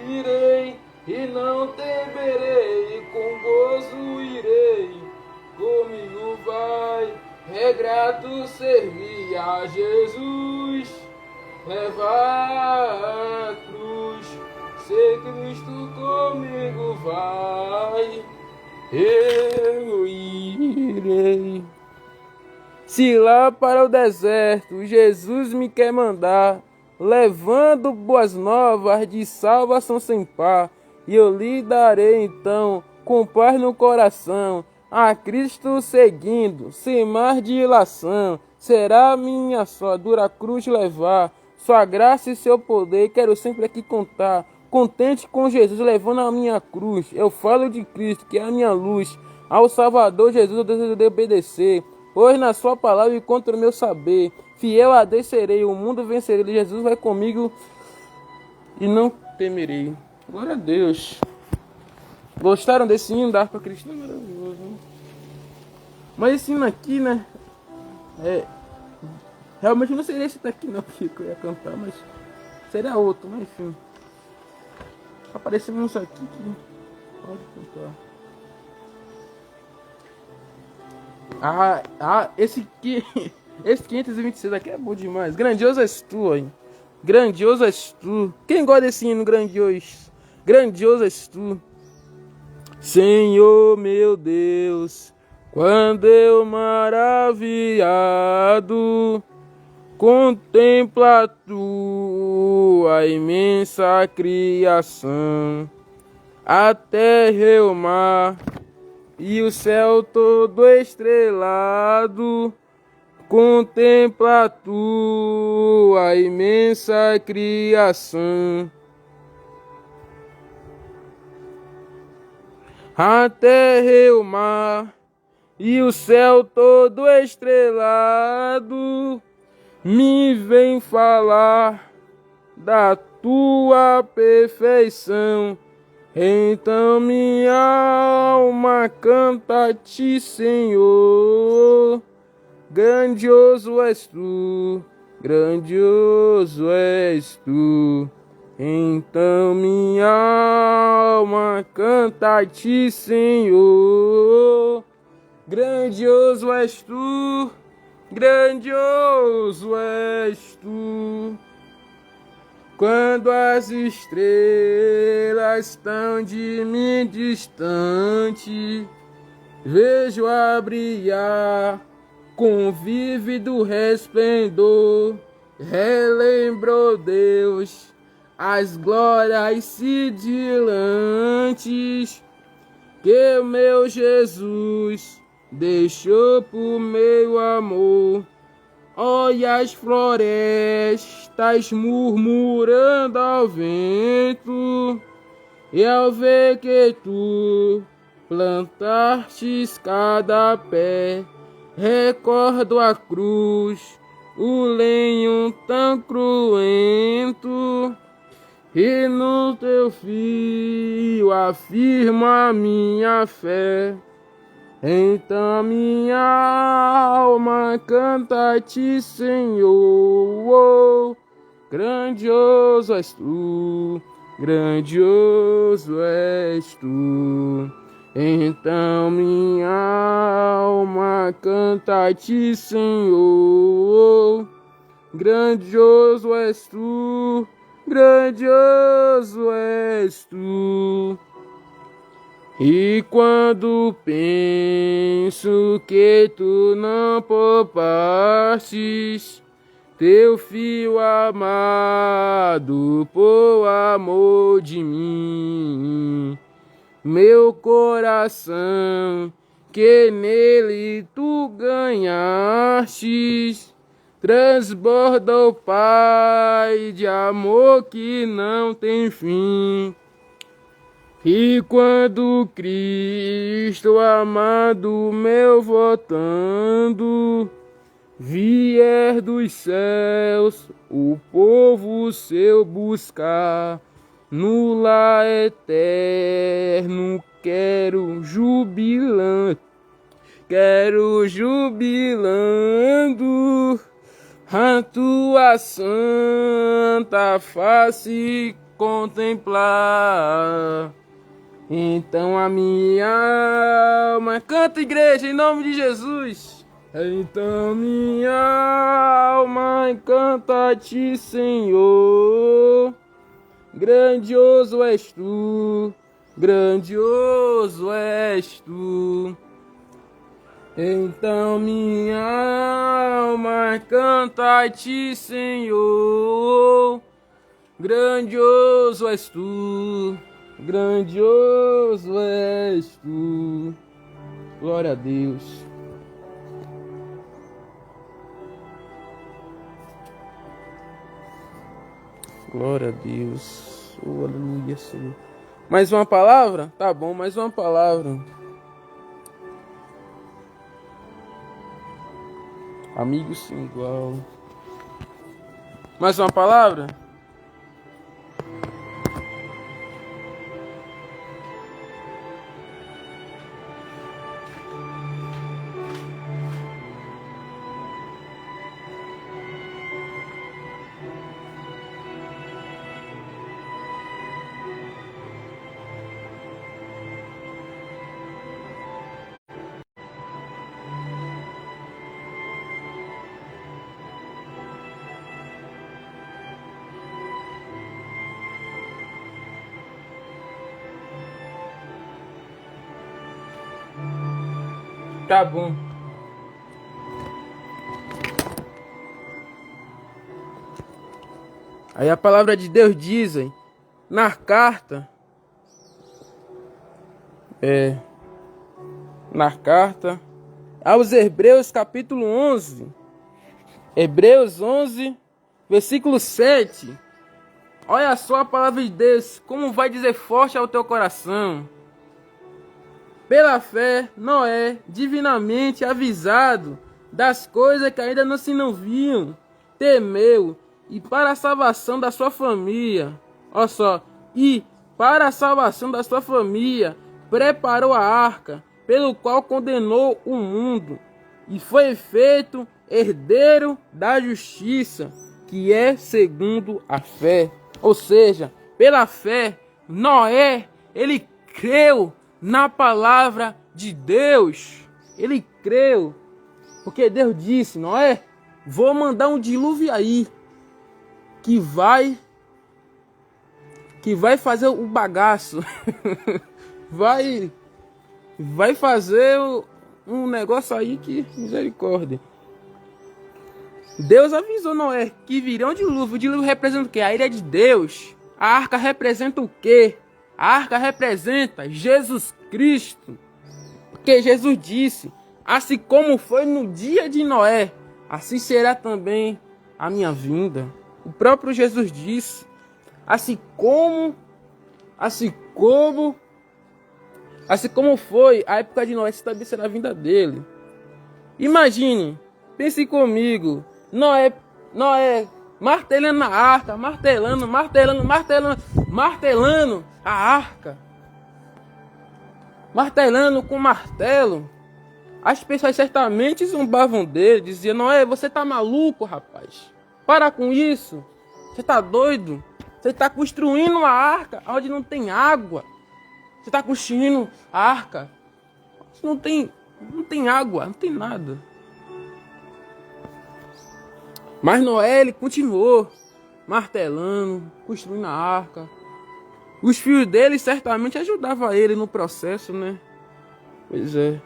irei e não temerei, com gozo irei, comigo vai. É grato servir a Jesus, levar a cruz. Se Cristo comigo vai, eu irei. Se lá para o deserto Jesus me quer mandar, levando boas novas de salvação sem par, e eu lhe darei então, com paz no coração, a Cristo seguindo, sem mais dilação, será minha só dura cruz levar, sua graça e seu poder quero sempre aqui contar, contente com Jesus levando a minha cruz, eu falo de Cristo que é a minha luz, ao Salvador Jesus eu desejo de obedecer, hoje na sua palavra encontro o meu saber, fiel a Deus serei, o mundo vencerei, Jesus vai comigo e não temerei. Glória a Deus. Gostaram desse hino da harpa cristã? Maravilhoso, né? Mas esse hino aqui, né? Realmente não seria esse daqui não que eu ia cantar, mas seria outro, mas enfim. Apareceu uns aqui que pode cantar. Esse aqui, esse 526 aqui é bom demais. Grandioso és tu, hein? Grandioso és tu. Quem gosta desse hino grandioso? Grandioso és tu. Senhor meu Deus, quando eu maravilhado contempla tua imensa criação, a terra e o mar e o céu todo estrelado, contempla tua imensa criação. A terra e o mar e o céu todo estrelado me vem falar da tua perfeição. Então minha alma canta a ti, Senhor. Grandioso és tu, grandioso és tu. Então minha alma canta a ti, Senhor. Grandioso és tu, grandioso és tu. Quando as estrelas estão de mim distante, vejo a brilhar com vívido resplendor. Relembro, Deus, as glórias cintilantes que o meu Jesus deixou por meu amor. Olha as florestas murmurando ao vento, e ao ver que tu plantastes cada pé, recordo a cruz, o lenho tão cruento, e no teu fio afirma a minha fé. Então minha alma canta-te, Senhor, grandioso és tu, grandioso és tu. Então minha alma canta-te, Senhor, grandioso és tu, grandioso és tu. E quando penso que tu não poupastes teu filho amado por amor de mim, meu coração que nele tu ganhastes transborda, ó Pai, de amor que não tem fim. E quando Cristo amado meu voltando vier dos céus, o povo seu buscar, no lar eterno quero jubilando a tua santa face contemplar. Então a minha alma canta, igreja, em nome de Jesus. Então minha alma canta a ti, Senhor, grandioso és tu, grandioso és tu. Então minha alma canta a ti, Senhor, grandioso és tu, grandioso és tu. Glória a Deus. Glória a Deus. Oh, aleluia, Senhor. Mais uma palavra? Tá bom, mais uma palavra. Amigo sem igual. Mais uma palavra? Tá bom. Aí a palavra de Deus diz, hein, na carta, aos Hebreus capítulo 11, Hebreus 11, versículo 7. Olha só a palavra de Deus, como vai dizer forte ao teu coração. Pela fé, Noé, divinamente avisado das coisas que ainda não se viam, temeu, e para a salvação da sua família, olha só, e para a salvação da sua família, preparou a arca, pelo qual condenou o mundo, e foi feito herdeiro da justiça, que é segundo a fé. Ou seja, pela fé, Noé, ele creu na palavra de Deus. Ele creu, porque Deus disse, Noé, vou mandar um dilúvio aí, que vai fazer o bagaço, vai fazer um negócio aí que misericórdia. Deus avisou Noé que viria um dilúvio. O dilúvio representa o quê? A ira de Deus. A arca representa o quê? A arca representa Jesus Cristo. Porque Jesus disse, assim como foi no dia de Noé, assim será também a minha vinda. O próprio Jesus disse, assim como foi a época de Noé, assim também será a vinda dele. Imagine, pense comigo, Noé martelando a arca, martelando a arca, martelando com martelo. As pessoas certamente zombavam dele, diziam, Noé, você tá maluco, rapaz? Para com isso, você tá doido? Você tá construindo uma arca onde não tem água. Você tá construindo a arca, não tem água, não tem nada. Mas Noé, ele continuou martelando, construindo a arca. Os filhos dele certamente ajudavam ele no processo, né? Pois é.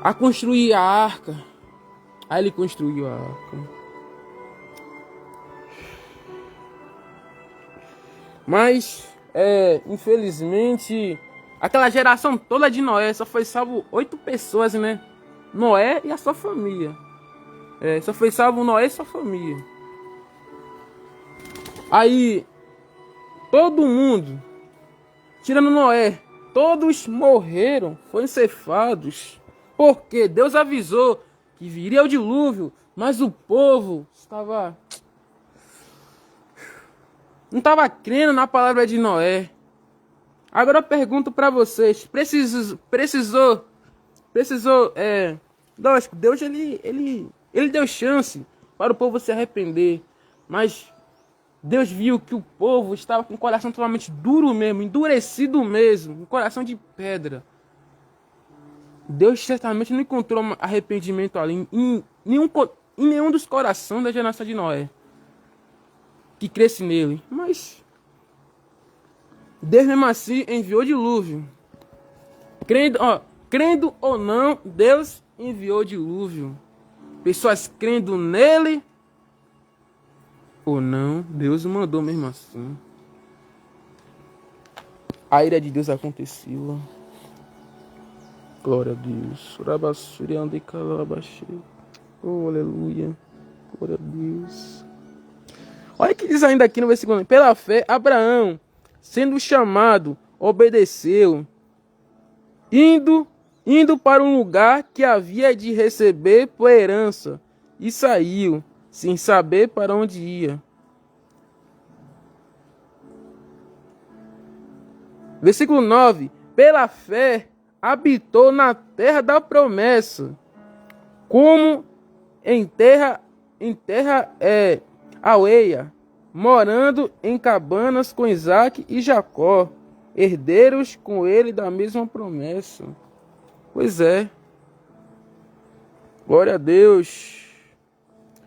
A construir a arca. Aí ele construiu a arca. Mas, infelizmente, aquela geração toda de Noé só foi salvo 8 pessoas, né? Noé e a sua família. Só foi salvo Noé e sua família. Aí, todo mundo, tirando Noé, todos morreram, foram cefados. Porque Deus avisou que viria o dilúvio, mas o povo não estava crendo na palavra de Noé. Agora eu pergunto para vocês, lógico, Deus ele deu chance para o povo se arrepender, mas Deus viu que o povo estava com o coração totalmente duro mesmo, endurecido mesmo, um coração de pedra. Deus certamente não encontrou arrependimento ali em nenhum dos corações da geração de Noé que cresce nele. Mas Deus mesmo assim enviou dilúvio. Crendo ou não, Deus enviou dilúvio. Pessoas crendo nele ou não, Deus mandou mesmo assim. A ira de Deus aconteceu. Glória a Deus. Oh, aleluia. Glória a Deus. Olha o que diz ainda aqui no versículo 9. Pela fé, Abraão, sendo chamado, obedeceu, indo para um lugar que havia de receber por herança, e saiu, sem saber para onde ia. Versículo 9. Pela fé, habitou na terra da promessa, como em terra alheia, morando em cabanas com Isaac e Jacó, herdeiros com ele da mesma promessa. Pois é. Glória a Deus.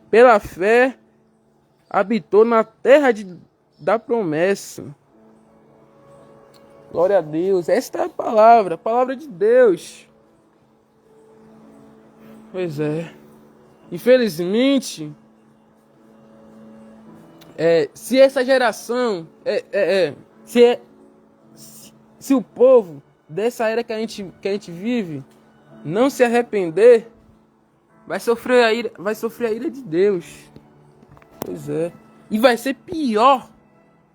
Pela fé, habitou na terra da promessa. Glória a Deus. Esta é a palavra de Deus. Pois é. Infelizmente, se essa geração, se o povo dessa era que a gente vive não se arrepender, vai sofrer a ira de Deus. Pois é. E vai ser pior.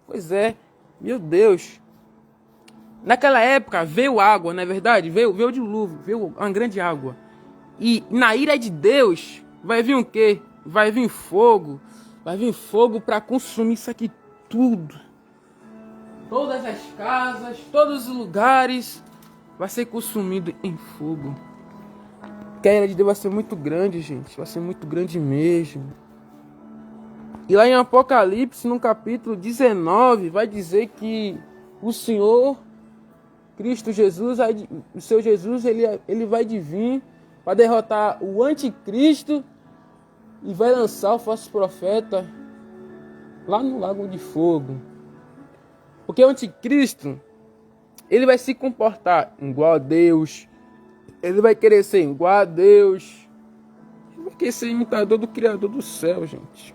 Pois é. Meu Deus. Naquela época veio água, não é verdade? Veio o dilúvio, veio uma grande água. E na ira de Deus vai vir o quê? Vai vir fogo. Vai vir fogo para consumir isso aqui tudo. Todas as casas, todos os lugares vai ser consumido em fogo. Porque a ira de Deus vai ser muito grande, gente. Vai ser muito grande mesmo. E lá em Apocalipse, no capítulo 19, vai dizer que o Senhor Cristo Jesus, o seu Jesus, ele vai vir para derrotar o anticristo e vai lançar o falso profeta lá no lago de fogo. Porque o anticristo, ele vai se comportar igual a Deus, ele vai querer ser igual a Deus, ele vai querer ser imitador do Criador do céu, gente.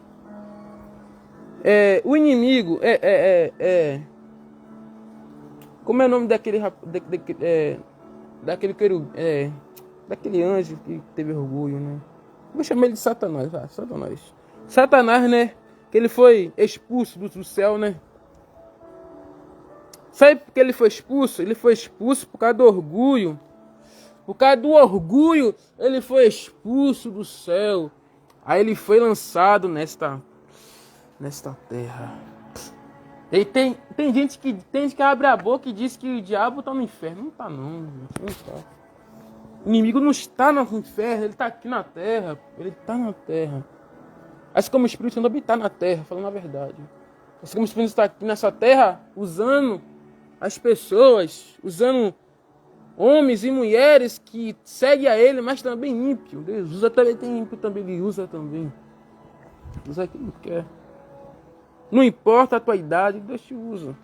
O inimigo como é o nome daquele daquele querubim, daquele anjo que teve orgulho, né? Vou chamar ele de Satanás, Satanás. Satanás, né? Que ele foi expulso do céu, né? Sabe por que ele foi expulso? Ele foi expulso por causa do orgulho. Por causa do orgulho, ele foi expulso do céu. Aí ele foi lançado nesta terra. E tem gente que abre a boca e diz que o diabo tá no inferno. Não tá não, gente. Não tá. O inimigo não está no inferno, ele está aqui na terra. Ele está na terra. Assim como o Espírito Santo também está na terra, falando a verdade. Assim como o Espírito Santo está aqui nessa terra, usando as pessoas, usando homens e mulheres que seguem a ele, mas também ímpio. Deus usa também, tem ímpio também, ele usa também. Usa quem quer. Não importa a tua idade, Deus te usa.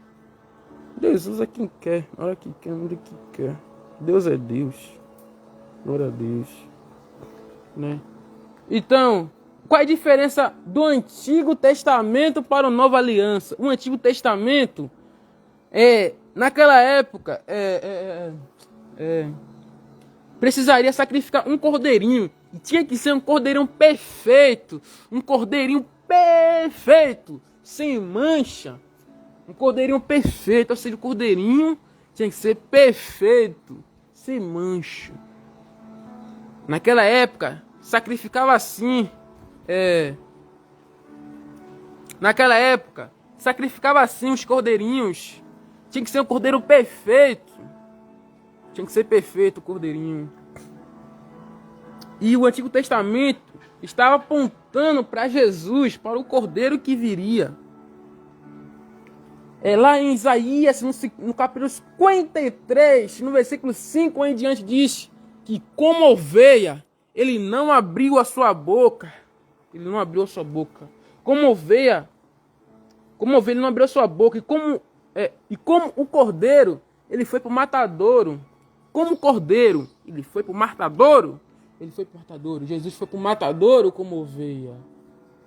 Deus usa quem quer, na hora que quer, na hora que quer. Deus é Deus. Glória a Deus. Né? Então, qual é a diferença do Antigo Testamento para a Nova Aliança? O Antigo Testamento, naquela época, precisaria sacrificar um cordeirinho. E tinha que ser um cordeirinho perfeito. Um cordeirinho perfeito. Sem mancha. Um cordeirinho perfeito. Ou seja, o cordeirinho tinha que ser perfeito. Sem mancha. Naquela época, sacrificava assim. Naquela época, sacrificava assim os cordeirinhos. Tinha que ser um cordeiro perfeito. Tinha que ser perfeito o cordeirinho. E o Antigo Testamento estava apontando para Jesus, para o cordeiro que viria. Lá em Isaías, no capítulo 53, no versículo 5 em diante, diz que como ovelha, ele não abriu a sua boca. Ele não abriu a sua boca. Como ovelha, ele não abriu a sua boca. E como o cordeiro, ele foi para o matadouro. Como cordeiro, ele foi para o matadouro. Ele foi para o matadouro. Jesus foi para o matadouro como ovelha.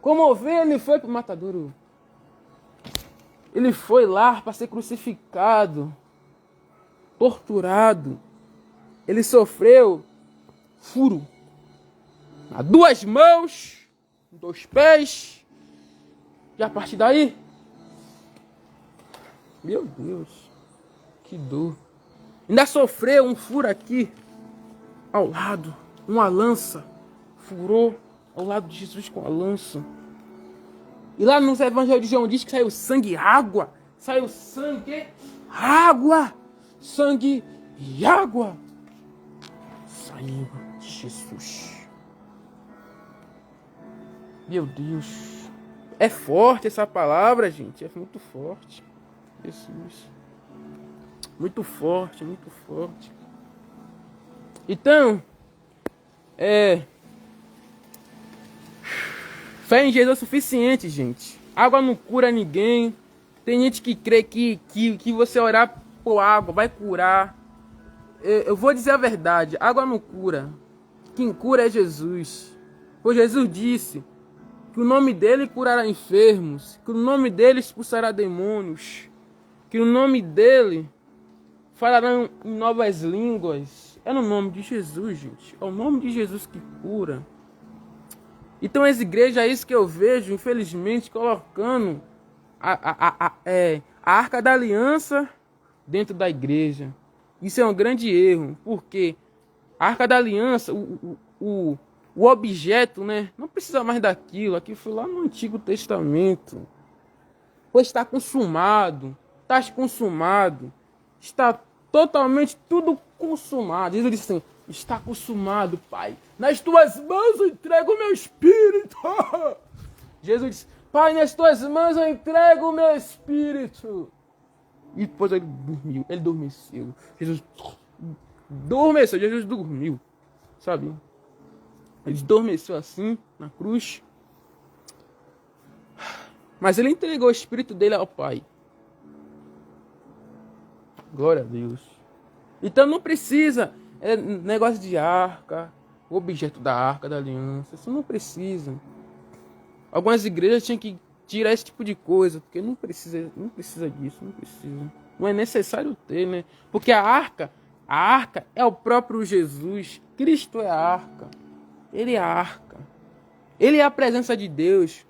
Como ovelha, ele foi para o matadouro. Ele foi lá para ser crucificado, torturado. Ele sofreu furo a 2 mãos, 2 pés. E a partir daí, meu Deus, que dor. Ainda sofreu um furo aqui, ao lado, uma lança. Furou ao lado de Jesus com a lança. E lá nos evangelhos de João diz que saiu sangue e água. Saiu sangue, água. Sangue e água. Saiu de Jesus. Meu Deus. É forte essa palavra, gente. É muito forte. Jesus. Muito forte, muito forte. Então, fé em Jesus é suficiente, gente. Água não cura ninguém. Tem gente que crê que você orar por água vai curar. Eu vou dizer a verdade. Água não cura. Quem cura é Jesus. Pois Jesus disse que o nome dele curará enfermos. Que o nome dele expulsará demônios. Que o nome dele falarão em novas línguas. É no nome de Jesus, gente. É o nome de Jesus que cura. Então as igrejas, é isso que eu vejo, infelizmente, colocando a Arca da Aliança dentro da igreja. Isso é um grande erro, porque a Arca da Aliança, o objeto, né, não precisa mais daquilo. Aqui foi lá no Antigo Testamento. Pois está consumado, está totalmente tudo consumado. Jesus disse assim: está consumado, Pai. Nas tuas mãos eu entrego o meu espírito. Jesus disse: Pai, nas tuas mãos eu entrego o meu espírito. E depois ele dormiu, ele adormeceu. Jesus adormeceu, Jesus dormiu, sabe? Ele adormeceu assim, na cruz. Mas ele entregou o espírito dele ao Pai. Glória a Deus. Então não precisa negócio de arca, o objeto da Arca da Aliança. Isso não precisa. Algumas igrejas tinham que tirar esse tipo de coisa, porque não precisa disso, não precisa. Não é necessário ter, né? Porque a arca é o próprio Jesus. Cristo é a arca. Ele é a arca. Ele é a presença de Deus.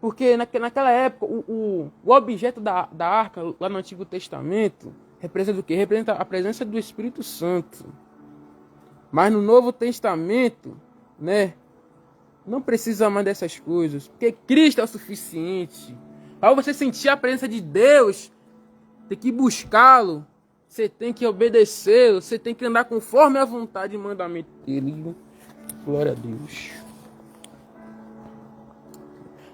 Porque naquela época, o objeto da arca, lá no Antigo Testamento, representa o quê? Representa a presença do Espírito Santo. Mas no Novo Testamento, né? Não precisa mais dessas coisas. Porque Cristo é o suficiente. Para você sentir a presença de Deus, tem que buscá-lo. Você tem que obedecê-lo. Você tem que andar conforme a vontade e mandamento dele. Glória a Deus.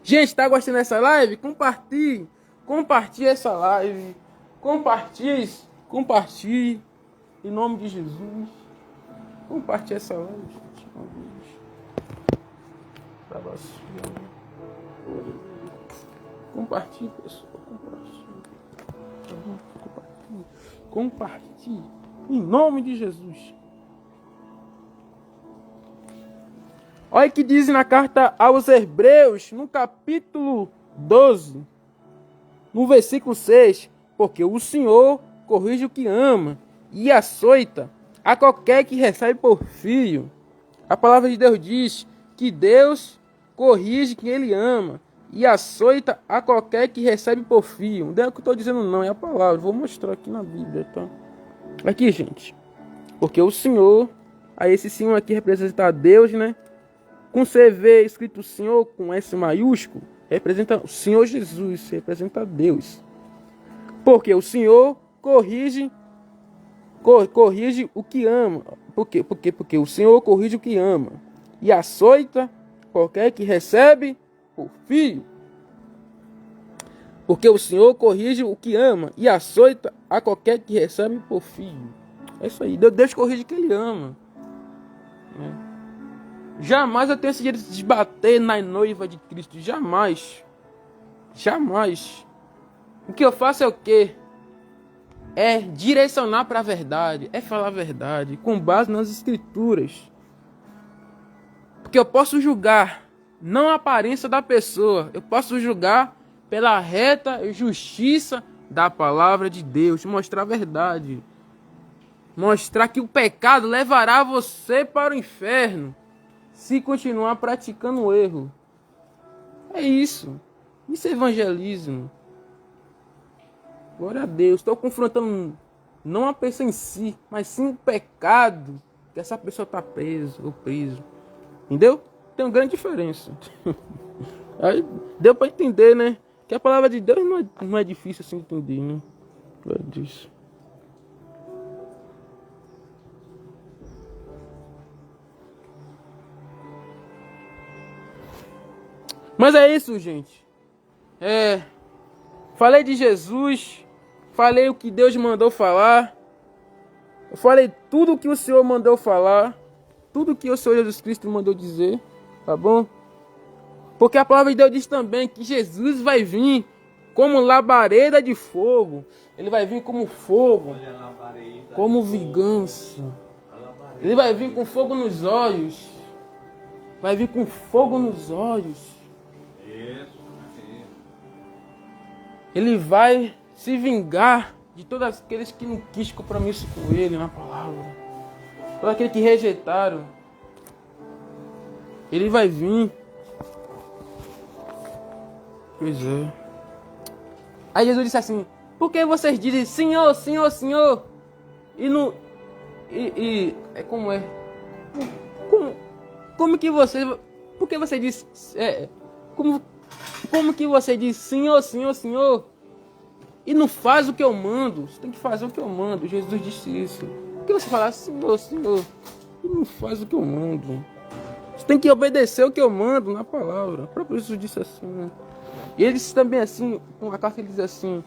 Gente, tá gostando dessa live? Compartilhe. Compartilhe essa live. Compartilhe. Em nome de Jesus. Compartilhe essa live, gente. Compartilhe, pessoal. Compartilhe. Em nome de Jesus. Olha o que diz na carta aos Hebreus, no capítulo 12, no versículo 6. Porque o Senhor corrige o que ama e açoita a qualquer que recebe por filho. A palavra de Deus diz que Deus corrige quem Ele ama e açoita a qualquer que recebe por filho. Não é o que eu estou dizendo não, é a palavra. Vou mostrar aqui na Bíblia, tá? Aqui, gente. Porque o Senhor, aí esse Senhor aqui representa a Deus, né? Com CV escrito Senhor com S maiúsculo, representa o Senhor Jesus, representa Deus. Porque o Senhor corrige o que ama. Porque o Senhor corrige o que ama e açoita qualquer que recebe por filho. Porque o Senhor corrige o que ama e açoita a qualquer que recebe por filho. É isso aí. Deus corrige quem Ele ama. Né? Jamais eu tenho esse direito de desbater na noiva de Cristo. Jamais. Jamais. O que eu faço é o quê? É direcionar para a verdade. É falar a verdade. Com base nas escrituras. Porque eu posso julgar não a aparência da pessoa. Eu posso julgar pela reta justiça da palavra de Deus. Mostrar a verdade. Mostrar que o pecado levará você para o inferno. Se continuar praticando o erro. É isso. Isso é evangelismo. Glória a Deus. Estou confrontando não a pessoa em si, mas sim o pecado que essa pessoa está presa ou preso. Entendeu? Tem uma grande diferença. Aí deu para entender, né? Que a palavra de Deus não é difícil assim de entender, né? Glória a Deus. Mas é isso, gente. Falei de Jesus. Falei o que Deus mandou falar. Eu falei tudo o que o Senhor mandou falar. Tudo o que o Senhor Jesus Cristo mandou dizer. Tá bom? Porque a palavra de Deus diz também que Jesus vai vir como labareda de fogo. Ele vai vir como fogo. Como vingança. Ele vai vir com fogo nos olhos. Vai vir com fogo nos olhos. Ele vai se vingar de todos aqueles que não quis compromisso com ele na palavra. Todos aqueles que rejeitaram. Ele vai vir. Pois é. Aí Jesus disse assim: por que vocês dizem Senhor, Senhor, Senhor? E não... é como é? Como que você... Por que você diz... Como que você diz Senhor, Senhor, Senhor? E não faz o que eu mando. Você tem que fazer o que eu mando. Jesus disse isso. Por que você fala Senhor, Senhor? E não faz o que eu mando. Você tem que obedecer o que eu mando na palavra. O próprio Jesus disse assim, né? E ele disse também assim, uma carta ele diz assim,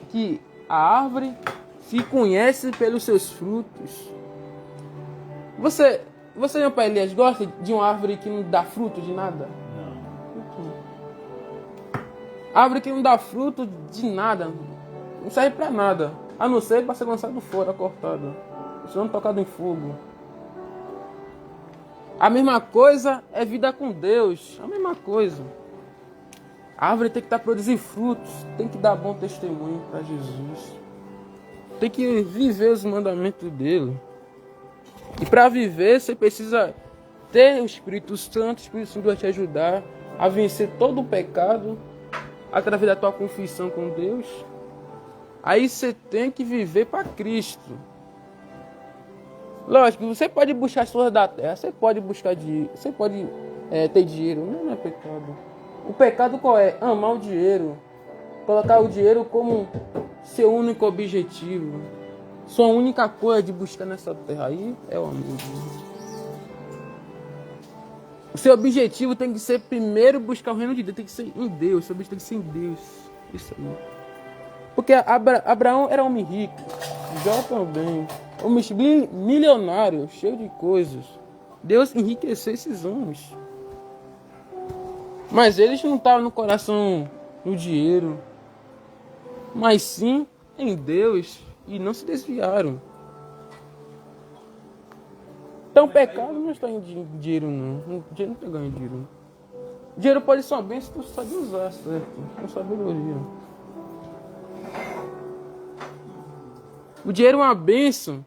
que a árvore se conhece pelos seus frutos. Você, meu pai Elias, gosta de uma árvore que não dá fruto de nada? Não. Árvore que não dá fruto de nada, não serve pra nada, a não ser para ser lançado fora, cortado, senão tocado em fogo. A mesma coisa é vida com Deus. A mesma coisa. A árvore tem que estar produzindo frutos. Tem que dar bom testemunho para Jesus. Tem que viver os mandamentos dele. E para viver, você precisa ter o Espírito Santo. O Espírito Santo vai te ajudar a vencer todo o pecado através da tua confissão com Deus. Aí você tem que viver para Cristo. Lógico, você pode buscar as coisas da terra, você pode buscar dinheiro, você pode ter dinheiro, não é pecado. O pecado qual é? Amar o dinheiro. Colocar o dinheiro como seu único objetivo. Sua única coisa de buscar nessa terra. Aí é o amor. O seu objetivo tem que ser primeiro buscar o reino de Deus. Tem que ser em Deus. Seu objetivo tem que ser em Deus. Isso aí. Porque Abraão era homem rico. Jó também. Homem milionário, cheio de coisas. Deus enriqueceu esses homens. Mas eles não estavam no coração no dinheiro. Mas sim em Deus. E não se desviaram. Então pecado não está em dinheiro não. Dinheiro não tem ganho dinheiro. Dinheiro pode ser uma bênção se tu sabe usar, certo? Com sabedoria. O dinheiro é uma bênção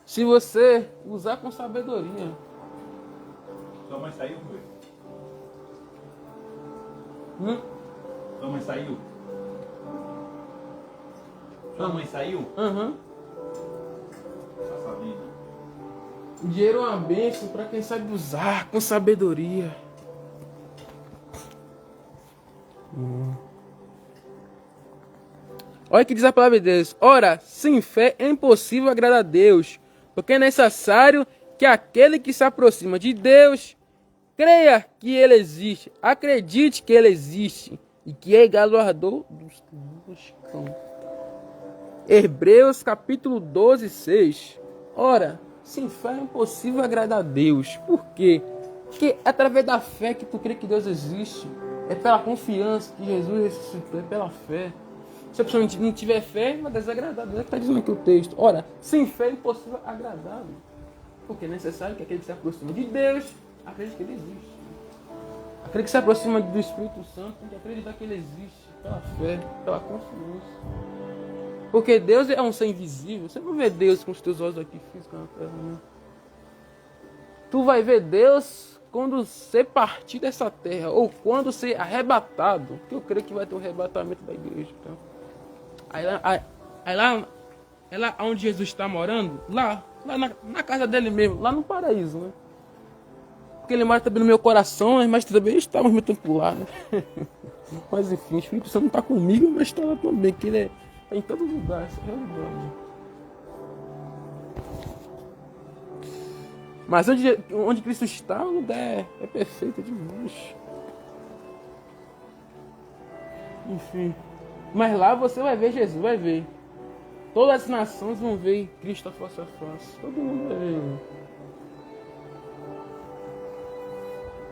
se você usar com sabedoria. Sua mãe saiu, foi? Sua mãe saiu? Sua mãe saiu? Aham. Tá sabendo? O dinheiro é uma bênção para quem sabe usar com sabedoria. Olha o que diz a palavra de Deus. Ora, sem fé é impossível agradar a Deus, porque é necessário que aquele que se aproxima de Deus creia que Ele existe, acredite que Ele existe e que é galardoador dos que buscam. Hebreus capítulo 12, 6. Ora, sem fé é impossível agradar a Deus. Por quê? Porque é através da fé que tu crê que Deus existe. É pela confiança que Jesus ressuscitou, é pela fé. Se a pessoa não tiver fé, vai desagradar. Deus está dizendo aqui o texto. Ora, sem fé é impossível agradar. Porque é necessário que aquele que se aproxima de Deus acredite que Ele existe. Aquele que se aproxima do Espírito Santo tem que acreditar que Ele existe. Pela fé, pela confiança. Porque Deus é um ser invisível. Você não vê Deus com os teus olhos aqui físicos na terra, né? Tu vai ver Deus quando você partir dessa terra. Ou quando ser arrebatado. Porque eu creio que vai ter o arrebatamento da igreja. Tá? Aí lá onde Jesus está morando. Lá na casa dele mesmo. Lá no paraíso, né? Porque Ele mora também no meu coração. Mas também está muito tempo lá, né? Mas enfim, o Espírito Santo não está comigo. Mas está lá também. Que Ele é em todo lugar, essa é a realidade. Mas onde Cristo está, o lugar é perfeito demais. Enfim. Mas lá você vai ver Jesus, vai ver. Todas as nações vão ver Cristo a face a face. Todo mundo vai ver.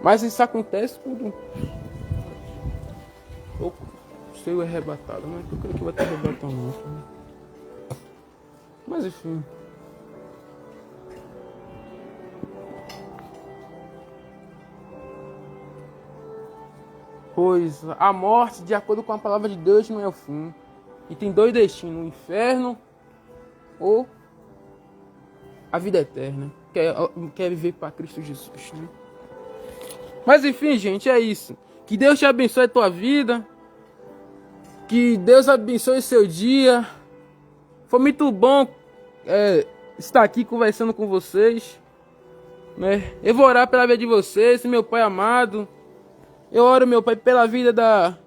Mas isso acontece quando o seu é arrebatado, né? Eu creio que vai ter arrebatamento. Né? Mas enfim. Pois a morte, de acordo com a palavra de Deus, não é o fim. E tem dois destinos, o inferno ou a vida eterna. Que é viver para Cristo Jesus. Né? Mas enfim, gente, é isso. Que Deus te abençoe a tua vida. Que Deus abençoe o seu dia. Foi muito bom estar aqui conversando com vocês. Né? Eu vou orar pela vida de vocês, meu Pai amado. Eu oro, meu Pai, pela vida da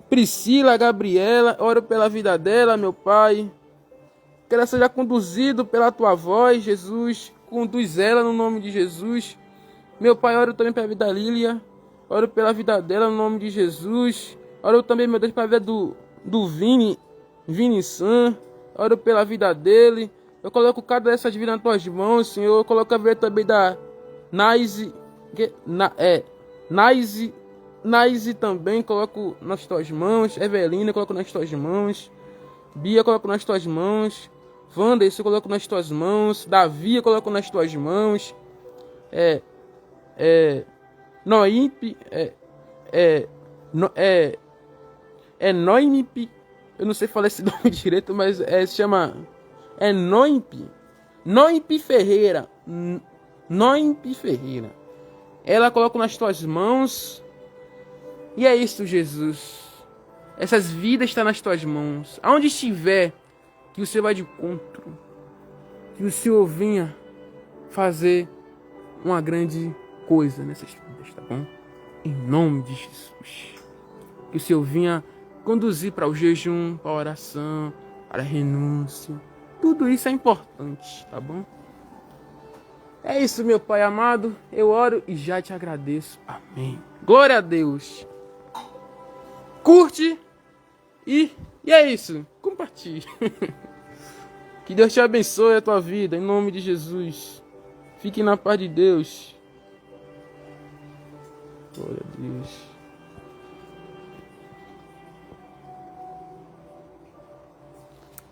Priscila, Gabriela. Oro pela vida dela, meu Pai. Que ela seja conduzido pela Tua voz, Jesus. Conduz ela no nome de Jesus. Meu Pai, oro também pela vida da Lília. Oro pela vida dela no nome de Jesus. Oro também, meu Deus, pela vida do Vini San. Oro pela vida dele. Eu coloco cada dessas vidas nas Tuas mãos, Senhor. Eu coloco a vida também da Naise também coloco nas Tuas mãos. Evelina, eu coloco nas Tuas mãos. Bia, eu coloco nas Tuas mãos. Wanda, isso eu coloco nas Tuas mãos. Davi, eu coloco nas Tuas mãos. É. É. Noimp. É. É Noimp. Eu não sei falar esse nome direito, mas se chama. É Noimp. Noimp Ferreira. Noimp Ferreira. Ela coloca nas tuas mãos. E é isso, Jesus. Essas vidas estão nas tuas mãos. Aonde estiver, que o Senhor vá de encontro. Que o Senhor venha fazer uma grande coisa nessas vidas, tá bom? Em nome de Jesus. Que o Senhor venha conduzir para o jejum, para a oração, para a renúncia. Tudo isso é importante, tá bom? É isso, meu Pai amado. Eu oro e já te agradeço. Amém. Glória a Deus. Curte e é isso. Compartilhe. Que Deus te abençoe a tua vida, em nome de Jesus. Fique na paz de Deus. Glória a Deus.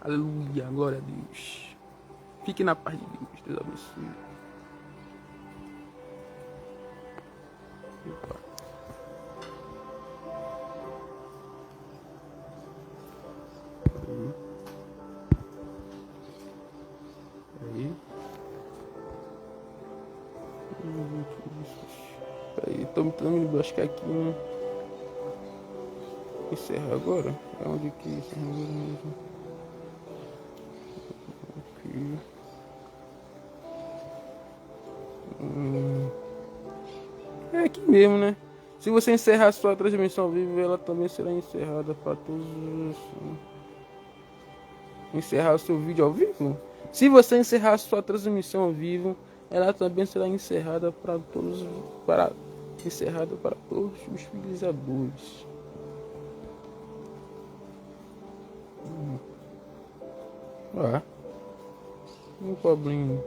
Aleluia, glória a Deus. Fique na paz de Deus. Deus abençoe. Opa. Aí. Aí, tô acho que aqui, né? Encerrar agora? É onde que encerra agora mesmo? Aqui. É aqui mesmo, né? Se você encerrar a sua transmissão ao vivo, ela também será encerrada para todos os... Encerrar o seu vídeo ao vivo? Se você encerrar a sua transmissão ao vivo, ela também será encerrada para todos... Encerrada para todos os utilizadores. Um problema.